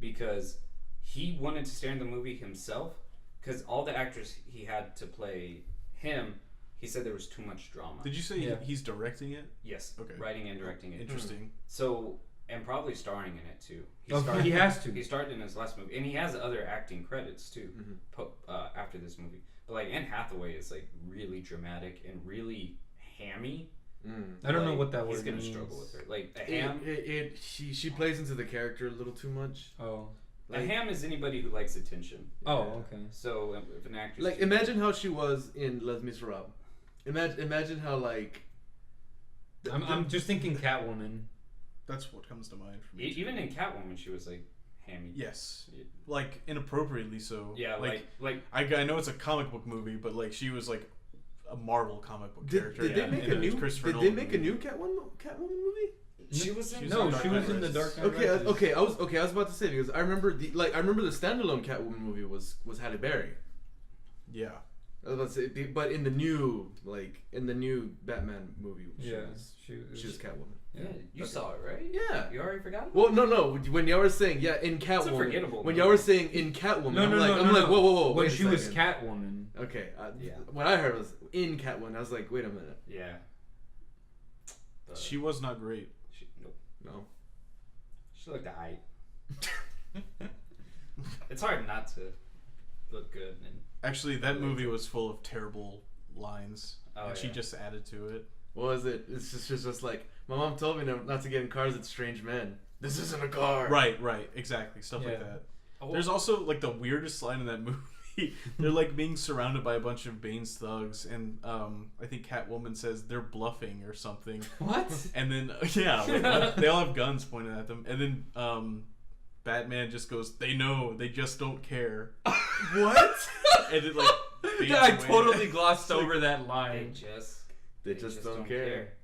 because he wanted to star in the movie himself, because all the actors he had to play him, he said there was too much drama. Did you say Yeah. he's directing it? Yes. Okay. Writing and directing it. Interesting. So, and probably starring in it too. He has to. He starred in his last movie, and he has other acting credits too. Mhm. After this movie, but like Anne Hathaway is like really dramatic and really hammy. I don't know Like, what that he's word gonna means. struggle with her. Like a ham. She plays into the character a little too much. Oh. A ham is anybody who likes attention. Oh, okay. So if an actress Like imagine how she was in Les Miserables. Imagine how like. I'm just thinking Catwoman. That's what comes to mind for me. even in Catwoman, she was like hammy. Yes. Like inappropriately so. Yeah, like I know it's a comic book movie, but like she was like a Marvel comic book character. Did they make in a new? Christopher Did they Nolan make a movie. new Catwoman movie? she was in. No, Dark she was Knight in the Rises. Dark Knight Okay, Rises. I was about to say because I remember the standalone Catwoman movie was Halle Berry. Yeah. I was about to say, but in the new Batman movie, she Yeah, was she was Catwoman. Yeah, you saw it, right? Yeah. You already forgot. Well, no. When y'all were saying in Catwoman, It's a forgettable when movie. y'all were saying in Catwoman, No, I'm no, like, no, I'm no, like, no. whoa, When wait a she was second. Catwoman. Okay, Yeah. what I heard was in Catwoman. I was like, wait a minute, Yeah. But She was not great. nope. no. She looked alright. It's hard not to look good and. Actually, that movie was full of terrible lines, Oh, and she yeah. just added to it. What was it? It's just like my mom told me not to get in cars with strange men. This isn't a car. Right, exactly, stuff like Yeah. that. Oh, There's also like the weirdest line in that movie. They're like being surrounded by a bunch of Bane's thugs, and I think Catwoman says they're bluffing or something. What? And then yeah, like, they all have guns pointed at them, and then Batman just goes, "They know, they just don't care." What? And it like fades I away. totally glossed It's like- over that they line. They just don't care.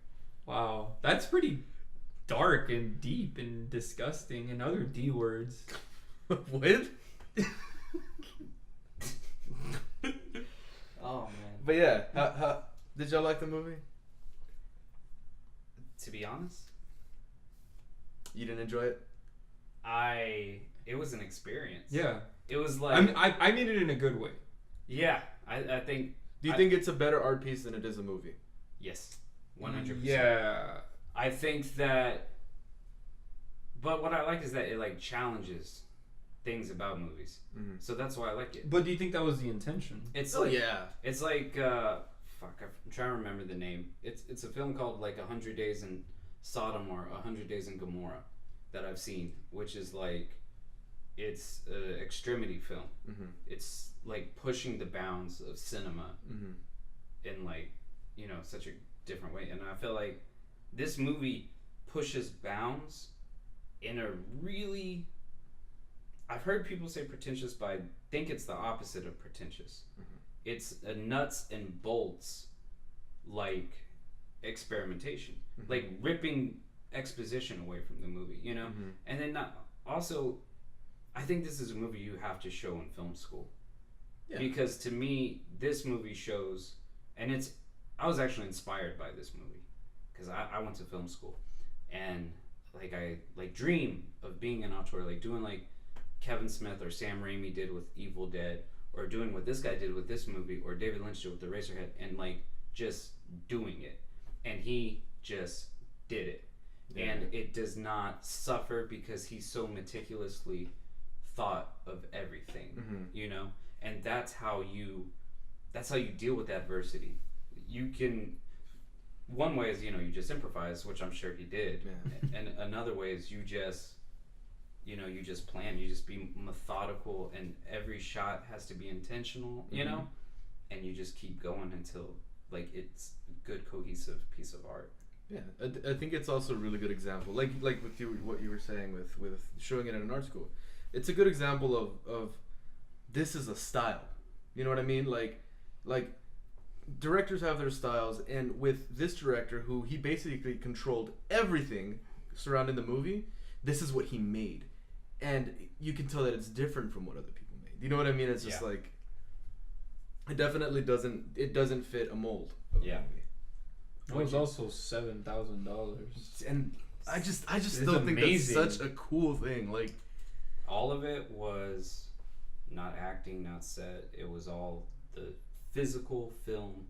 Wow, that's pretty dark and deep and disgusting and other D words. What? Oh man. But yeah, how did y'all like the movie? To be honest, You didn't enjoy it? it was an experience. Yeah, It was like I mean it in a good way. yeah. I think Do you think it's a better art piece than it is a movie? yes, 100%. Yeah, I think that. But what I like is that it like challenges things about movies. Mhm. So that's why I like it. but do you think that was the intention? It's Oh like yeah. It's like fuck. I'm trying to remember the name. It's a film called like 100 Days in Sodom or 100 Days in Gomorrah that I've seen, which is like, it's an extremity film. Mm-hmm. It's like pushing the bounds of cinema in like, you know, such a different way. And I feel like this movie pushes bounds in a really, I've heard people say pretentious, but I think it's the opposite of pretentious. It's a nuts and bolts like experimentation, like ripping exposition away from the movie, you know. And then also, I think this is a movie you have to show in film school, because to me this movie shows, and I was actually inspired by this movie because I went to film school, and like I like dream of being an auteur, like doing like Kevin Smith or Sam Raimi did with Evil Dead, or doing what this guy did with this movie, or David Lynch did with The Eraserhead, and like just doing it. And he just did it. Yeah. And it does not suffer because he's so meticulously thought of everything, you know? And that's how you deal with adversity. You can, one way is, you know, you just improvise, which I'm sure he did. Yeah. And another way is you just plan, you just be methodical, and every shot has to be intentional, you know? And you just keep going until like it's a good cohesive piece of art. Yeah, I think it's also a really good example, like with you, what you were saying with showing it in an art school. It's a good example of this is a style. You know what I mean? Like directors have their styles, and with this director, who he basically controlled everything surrounding the movie, this is what he made, and you can tell that it's different from what other people made. You know what I mean? It's just like, it definitely doesn't fit a mold of a movie. It was also $7,000, and I just still think that's such a cool thing. Like, all of it was not acting, not set. It was all the physical film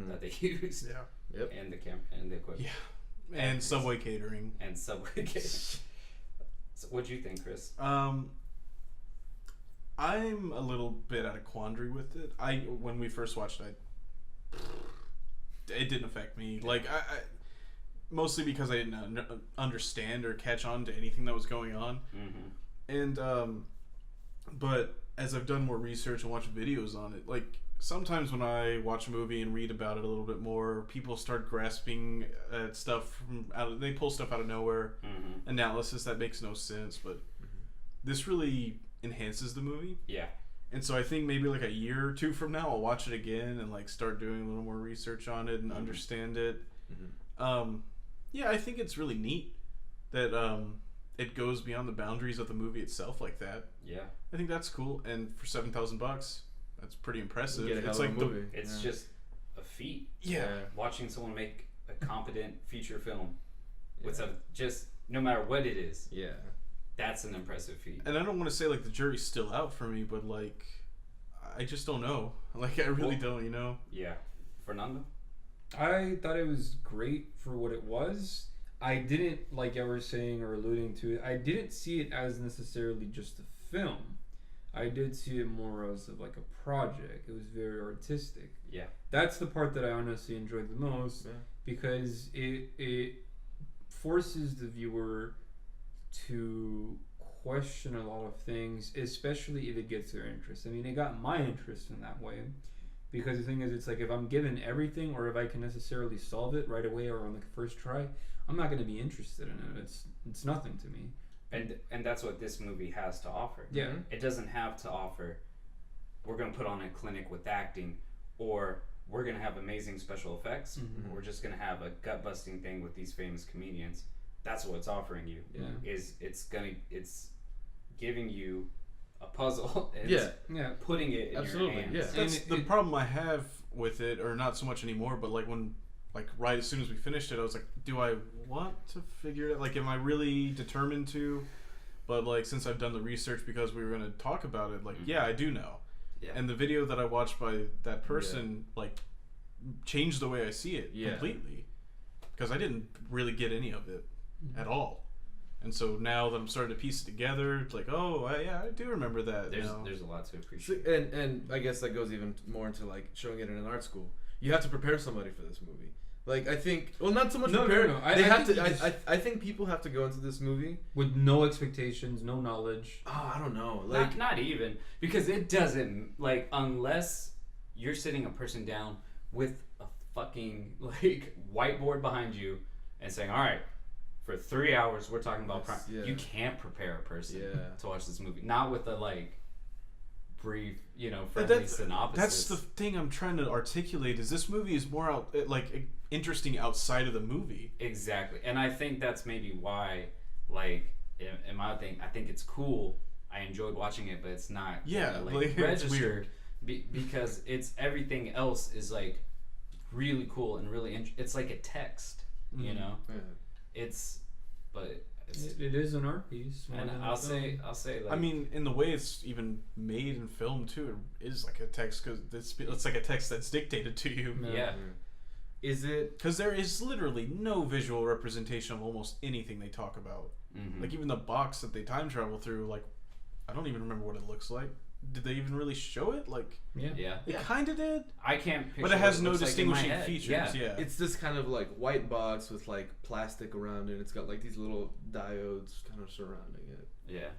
that they used, and the camera and the equipment, and Subway catering. So, what'd you think, Chris? I'm a little bit at a quandary with it. When we first watched it, it didn't affect me. Like I mostly because I didn't understand or catch on to anything that was going on. And but as I've done more research and watched videos on it, like sometimes when I watch a movie and read about it a little bit more, people start grasping at stuff they pull stuff out of nowhere, analysis that makes no sense, but this really enhances the movie. Yeah. And so I think maybe like a year or two from now I'll watch it again and like start doing a little more research on it and understand it. Yeah, I think it's really neat that it goes beyond the boundaries of the movie itself like that. Yeah. I think that's cool, and for $7,000, that's pretty impressive. It's like movie. It's just a feat. Yeah. Watching someone make a competent feature film with just no matter what it is. Yeah. That's an impressive feat. And I don't want to say like the jury's still out for me, but like I just don't know. Like I really don't, you know? Yeah. Fernando? I thought it was great for what it was. I didn't, like I was saying or alluding to it, I didn't see it as necessarily just a film. I did see it more as of like a project. It was very artistic. Yeah. That's the part that I honestly enjoyed the most, because it forces the viewer to question a lot of things, especially if it gets their interest. I mean, it got my interest in that way, because the thing is, it's like if I'm given everything, or if I can necessarily solve it right away or on the first try, I'm not going to be interested in it. It's nothing to me. And that's what this movie has to offer. Yeah. It doesn't have to offer, we're going to put on a clinic with acting, or we're going to have amazing special effects, or we're just going to have a gut-busting thing with these famous comedians. That's what it's offering you. Yeah. It's giving you a puzzle. And putting it in your hands. Yeah. That's the problem I have with it, or not so much anymore. But like right as soon as we finished it, I was like, do I want to figure it out? Like, am I really determined to? But like, since I've done the research because we were going to talk about it, like, I do know. Yeah. And the video that I watched by that person like changed the way I see it completely, because I didn't really get any of it at all. And so now that I'm starting to piece it together, it's like, I do remember that. There's a lot to appreciate. And I guess that goes even more into like showing it in an art school. You have to prepare somebody for this movie. Like I think, well, not so much No, prepare. no. They I have think to. you just- I think people have to go into this movie. with no expectations, no knowledge. Oh, I don't know. Like not even, because it doesn't, like, unless you're sitting a person down with a fucking, like, whiteboard behind you and saying, all right, for 3 hours we're talking about crime. Yeah. You can't prepare a person Yeah. to watch this movie. Not with a, like, brief, friendly synopsis. That's the thing I'm trying to articulate. Is this movie is more interesting outside of the movie. Exactly. And I think that's maybe why, like, in my thing, I think it's cool. I enjoyed watching it, but it's not Yeah, like, like, it's registered weird. because it's everything else is like really cool and really it's like a text, you Mhm. know. yeah. It's It is an art piece. more and than a I'll film. say like, I mean, in the way it's even made and filmed too, it is like a text because it's like a text that's dictated to you. yeah. Is it? Because there is literally no visual representation of almost anything they talk about. Mhm. Like even the box that they time travel through, like I don't even remember what it looks like. Did they even really show it? Like Yeah. it kind of did, I can't picture but it has what no looks like in my distinguishing head. features. Yeah. It's this kind of like white box with like plastic around it. It's got like these little diodes kind of surrounding it. Yeah.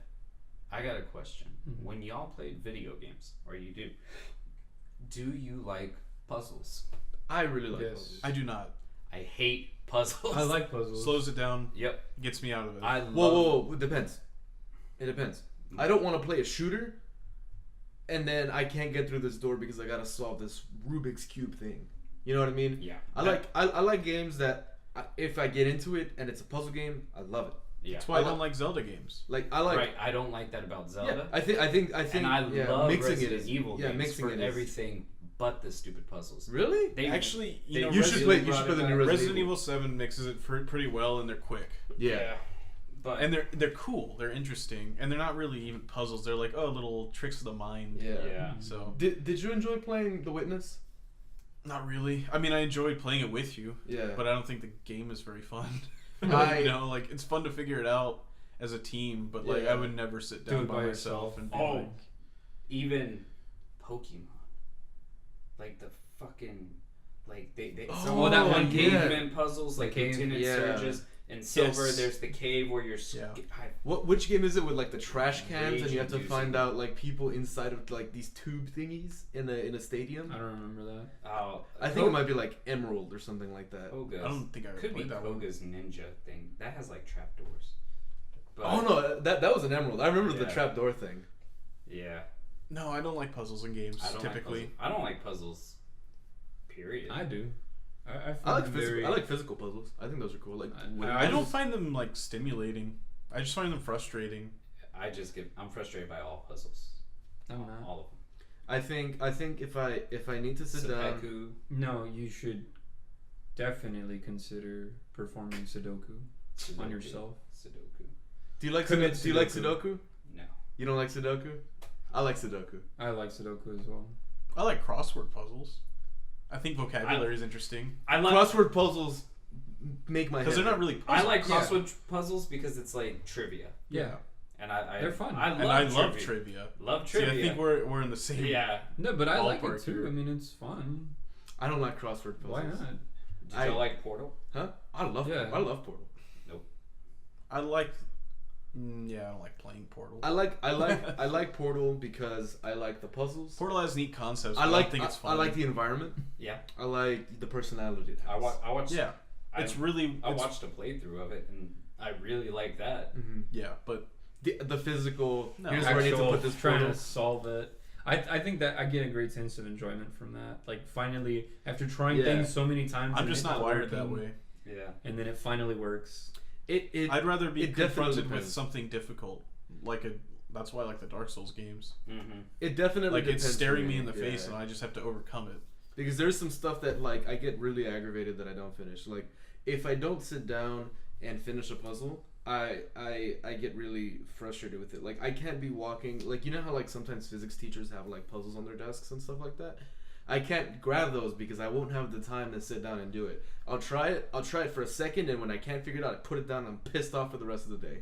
I got a question. Mhm. When y'all played video games, or you do you like puzzles? I really like Yes. puzzles. I do not. I hate puzzles. I like puzzles. Slows it down, Yep. gets me out of it. I love. Whoa! It depends. It depends. I don't want to play a shooter, and then I can't get through this door because I gotta solve this Rubik's cube thing. You know what I mean? Yeah. I like games that if I get into it and it's a puzzle game, I love it. Yeah. That's why I I don't like Zelda games. Like I like. Right. I don't like that about Yeah, Zelda. I think. And I yeah, love mixing Resident it is Evil yeah, games mixing for it is- everything but the stupid puzzles. Really? They Actually, they you know, You should play. You brought should play it the new back. Resident Resident Evil 7 mixes it pretty well, and they're quick. Yeah. But And they're cool. They're interesting, and they're not really even puzzles. They're like little tricks of the mind. Yeah. yeah. So Did you enjoy playing The Witness? not really. I mean, I enjoyed playing it with you, Yeah. but I don't think the game is very fun. I- you know, like it's fun to figure it out as a team, but like Yeah. I would never sit Do down it by by myself yourself. and be Oh. like, Even Pokemon, like the fucking, like they Oh, some of that the one game. caveman puzzles, like cave- Lieutenant yeah. Surges and Silver. Yes. There's the cave where you're. Yeah. Which game is it with like the trash cans and you have to Rage-inducing. find out like people inside of like these tube thingies in a stadium? I don't remember that. Oh, I think it might be like Emerald or something like that. Koga's. I don't think I ever Could be played that one. Koga's ninja thing. That has like trapdoors. But, Oh no, that was an Emerald. I remember the Yeah. trapdoor thing. Yeah. No, I don't like puzzles in games. I don't typically, Like puzzles. I don't like puzzles. Period. I do. I I find like them physical. very. I like physical puzzles. I think those are cool. Like I don't find them like stimulating. I just find them frustrating. I'm frustrated by all puzzles. I'm not. All of them. I think if I need to sit down. Sudoku. No, you should definitely consider performing Sudoku on yourself. Sudoku. Do you like Commit Do you like Sudoku. Sudoku? No. You don't like Sudoku? I like Sudoku. I like Sudoku as well. I like crossword puzzles. I think vocabulary is interesting I like Crossword puzzles make my head. because they're not hurt. really. I Puzzles. like Yeah. crossword puzzles because it's like trivia, Yeah, and I They're fun. I love and I trivia. love trivia. Love See, trivia. I think we're in the same. yeah. No, but I like Ballpark it too. here. I mean, it's fun. I don't like crossword puzzles. Why not? Did I- y'all like Portal? Huh? I love Yeah. I love Portal. I like. Yeah, I don't like playing Portal. I like Portal because I like the puzzles. Portal has neat concepts. I but like don't think it's fun. I like the environment. Yeah. I like the personality. it I has. watched. Yeah, I, it's really. I it's- watched a playthrough of it, and I really like that. Mhm. Yeah, but The physical. No. Here's where I need to Actual put this trying portal. to solve it. I think that I get a great sense of enjoyment from that. Like finally, after trying Yeah. things so many times, I'm and just it not wired that working, way. Yeah. And then it finally works. I'd rather be it definitely confronted with depends. something difficult, That's why I like the Dark Souls games. Mm-hmm. It definitely Like it's depends for staring me in the yeah. face, and I just have to overcome it. Because there's some stuff that like I get really aggravated that I don't finish. Like if I don't sit down and finish a puzzle, I get really frustrated with it. Like I can't be walking. Like you know how like sometimes physics teachers have like puzzles on their desks and stuff like that. I can't grab those because I won't have the time to sit down and do it. I'll try it for a second, and when I can't figure it out, I put it down and I'm pissed off for the rest of the day.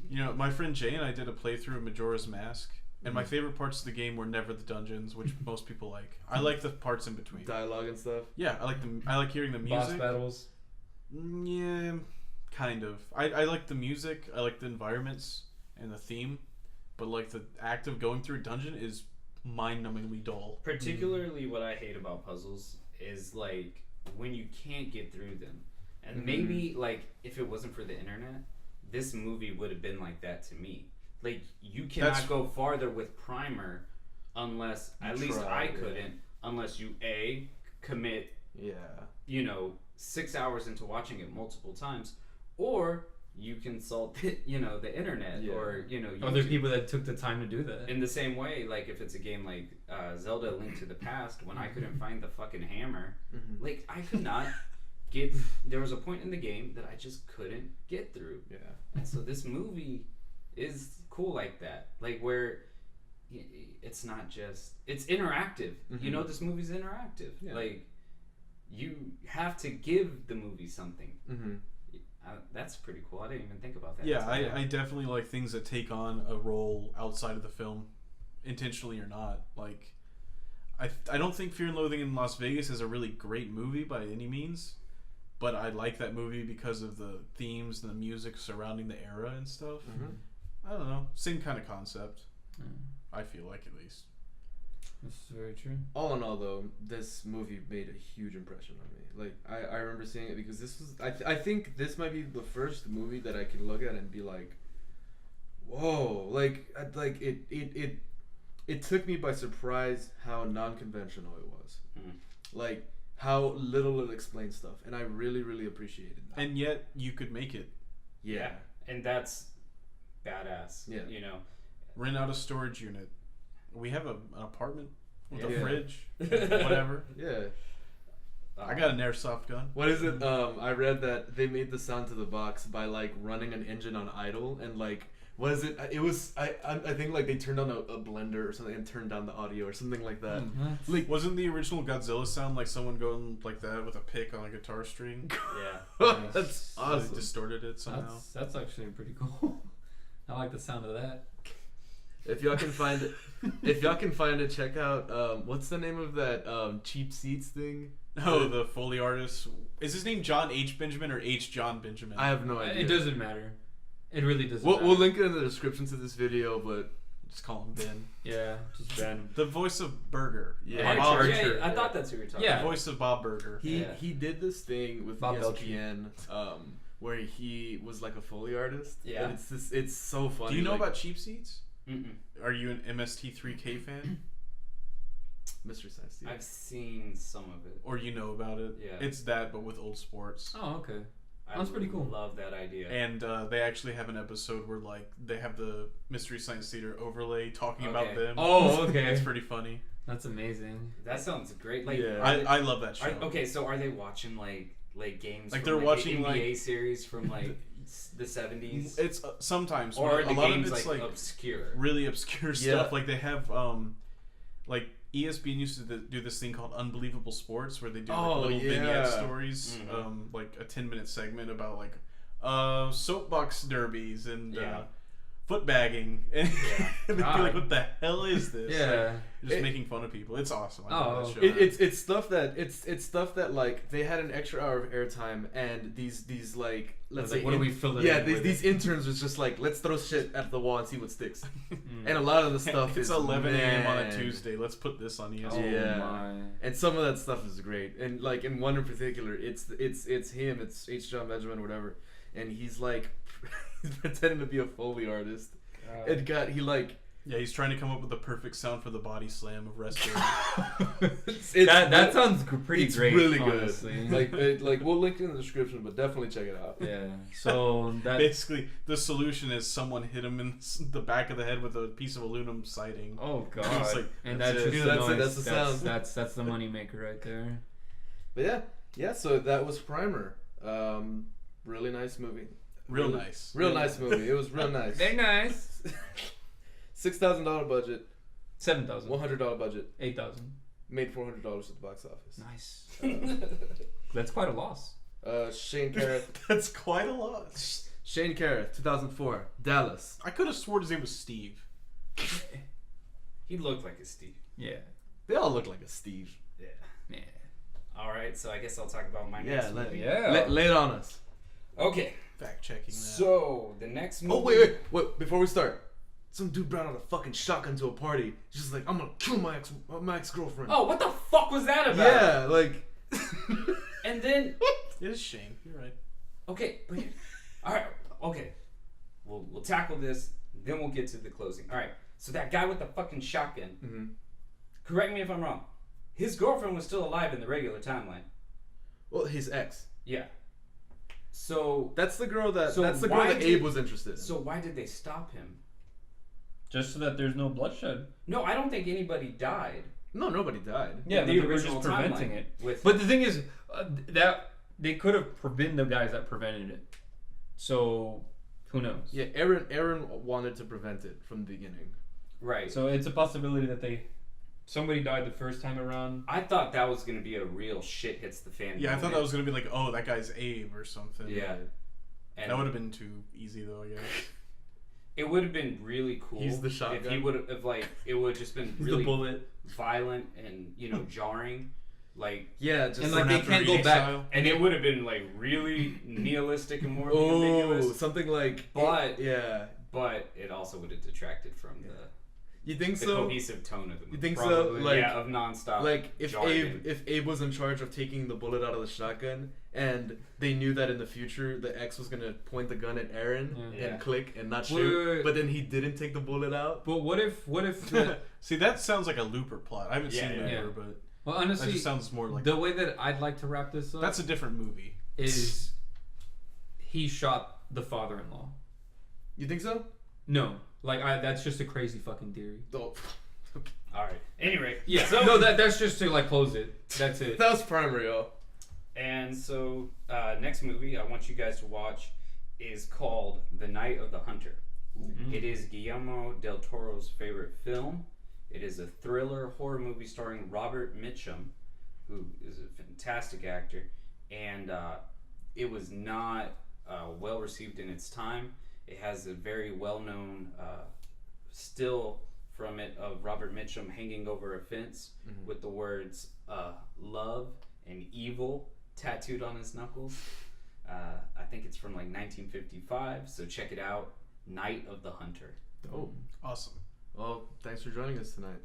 You know, my friend Jay and I did a playthrough of Majora's Mask And my favorite parts of the game were never the dungeons, which most people like. I like the parts in between. Dialogue and stuff. Yeah, I like hearing the music. Boss battles. Yeah, kind of. I like the music. I like the environments and the theme, but like the act of going through a dungeon is mind-numbingly dull. Particularly, what I hate about puzzles is like when you can't get through them. And maybe like if it wasn't for the internet, this movie would have been like that to me. Like you cannot go farther with Primer unless at least I couldn't unless you commit 6 hours into watching it multiple times, or you consult the internet or other people that took the time to do that. In the same way, like if it's a game like Zelda: Link to the Past, when I couldn't find the fucking hammer, like I could not get. There was a point in the game that I just couldn't get through. Yeah. And so this movie is cool like that, like where it's not just it's interactive. This movie's interactive. Yeah. Like you have to give the movie something. That's pretty cool. I didn't even think about that. Yeah, I definitely like things that take on a role outside of the film, intentionally or not. Like, I don't think Fear and Loathing in Las Vegas is a really great movie by any means, but I like that movie because of the themes and the music surrounding the era and stuff. I don't know. Same kind of concept. I feel like, at least. This is very true. All in all, though, this movie made a huge impression on me. Like, I remember seeing it because this was... I think this might be the first movie that I can look at and be like, whoa. Like it took me by surprise how non-conventional it was. Like, how little it explained stuff. And I really, really appreciated that. And yet, you could make it. Yeah. And that's badass. Yeah. Rent out a storage unit. We have an apartment with a fridge, whatever. Yeah. I got an airsoft gun. What is it? I read that they made the sound to the box by like running an engine on idle and like what is it? It was I think like they turned on a blender or something and turned down the audio or something like that. Like, wasn't the original Godzilla sound like someone going like that with a pick on a guitar string? Yeah. That's awesome. They distorted it somehow. That's actually pretty cool. I like the sound of that. If y'all can find it, check out what's the name of that cheap seats thing? Oh, the Foley artist. Is his name John H. Benjamin or H. John Benjamin? I have no idea. It doesn't matter. It really doesn't matter. We'll link it in the description to this video, but just call him Ben. Yeah, just Ben. The voice of Burger. Yeah, Archer. I thought that's who you were talking Yeah. about. The voice of Bob Burger. he did this thing with Bob ESPN where he was like a Foley artist. Yeah. And it's so funny. Do you know like, about Cheap Seats? Mm-mm. Are you an MST3K fan? Mystery Science Theater? I've seen some of it. Or you know about it? Yeah. It's that, but with old sports. Oh, okay. I That's pretty cool. Love that idea. And they actually have an episode where like they have the Mystery Science Theater overlay talking about them. Oh, okay. It's pretty funny. That's amazing. That sounds great. Like, Yeah. I love that show. okay, so are they watching like games? Like, from, they're watching, the NBA like- series from like the 70s, It's sometimes, or but the a lot games of it's like obscure. really obscure Yeah. stuff. Like they have like ESPN used to do this thing called Unbelievable Sports, where they do like little vignette stories, like a 10-minute segment about like soapbox derbies and foot bagging, and they'd be like, "What the hell is this?" Yeah. Like, just making fun of people. It's awesome. I love that show. It's stuff that it's stuff that like they had an extra hour of airtime and these like let's say What do we fill it? yeah in with? these interns was just like let's throw shit at the wall and see what sticks. And a lot of the stuff It's is 11 a.m. on a man. Tuesday. Let's put this on ESPN. Oh Yeah. my. And some of that stuff is great. And like in one in particular, it's him, it's H. John Benjamin or whatever, and he's like he's pretending to be a Foley artist. Yeah, he's trying to come up with the perfect sound for the body slam of wrestling. That sounds pretty it's great. really honestly. good. Like we'll link it in the description, but definitely check it out. Yeah. So that Basically, the solution is someone hit him in the back of the head with a piece of aluminum siding. Oh god. It's like, and that's that's it. just That's the it. noise. That's the sound. That's the money maker right there. But yeah. So that was Primer. Really nice movie. Real nice. Real nice movie. It was real nice. Very nice. $6,000 budget. $7,000. $100 budget. $8,000. Made $400 at the box office. Nice. That's quite a loss. Shane Carruth. That's quite a lot. Shane Carruth, 2004, Dallas. I could have sworn his name was Steve. He looked like a Steve. Yeah. They all look like a Steve. Yeah. Yeah. All right, so I guess I'll talk about my next movie. Lay it on us. Okay. Fact checking that. So the next movie. Oh wait! Before we start, some dude brought out a fucking shotgun to a party. He's just like, I'm gonna kill my ex girlfriend. Oh, what the fuck was that about? Yeah, like. And then. It is Shane. You're right. Okay, but all right. Okay, we'll tackle this. Then we'll get to the closing. All right. So that guy with the fucking shotgun. Mm-hmm. Correct me if I'm wrong. His girlfriend was still alive in the regular timeline. Well, his ex. Yeah. So That's the girl that. So that's the girl why that did- Abe was interested in. so why did they stop him? Just so that there's no bloodshed. No, I don't think anybody died. No, nobody died. Yeah, in but the they were original just preventing timeline it. with- But the thing is, that they could have been the guys that prevented it. So who knows? Yeah, Aaron wanted to prevent it from the beginning. Right. So it's a possibility that somebody died the first time around. I thought that was gonna be a real shit hits the fan. Yeah, I thought moment. that was gonna be like, oh, that guy's Abe or something. Yeah. And That would have been too easy though, I guess. it would have been really cool. He's the if shotgun. he would have like it would have just been He's really the bullet. violent and jarring, like. Yeah, just And like they after can't go reading back. style. And it would have been like really nihilistic and morally oh, ambiguous. something like. But- yeah, But it also would have detracted from you think the so? cohesive tone of the movie. You think so? Probably, Like- yeah, of nonstop. Like if jargon. Abe was in charge of taking the bullet out of the shotgun, and they knew that in the future the ex was gonna point the gun at Aaron Yeah. and click and not Wait, shoot, wait, wait. but then he didn't take the bullet out. But what if the, See, that sounds like a Looper plot. I haven't Yeah, seen yeah. Looper, but well, that honestly, just sounds more like the way that I'd like to wrap this up that's a different movie. is he shot the father-in-law. You think so? No, like that's just a crazy fucking theory. Oh, All right. Anyway, Yeah, So, no, that's just to like close it. That's it. that was primary, yo. And so, next movie I want you guys to watch is called The Night of the Hunter. It is Guillermo del Toro's favorite film. It is a thriller horror movie starring Robert Mitchum, who is a fantastic actor, and it was not well received in its time. It has a very well-known still from it of Robert Mitchum hanging over a fence with the words love and evil tattooed on his knuckles. I think it's from like 1955, so check it out. Night of the Hunter. Oh, Awesome. well, thanks for joining us tonight.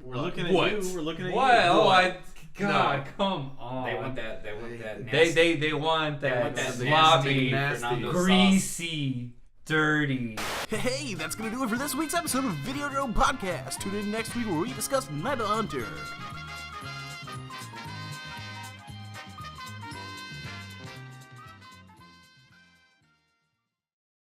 We're looking at What? you. We're looking at What? you. Oh, What? God, come on. They want that. They want that. They Nasty, they want they that want that sloppy, nasty, Fernando greasy, dirty. Hey, that's gonna do it for this week's episode of Videodrome Podcast. Tune in next week where we discuss Night of the Hunter.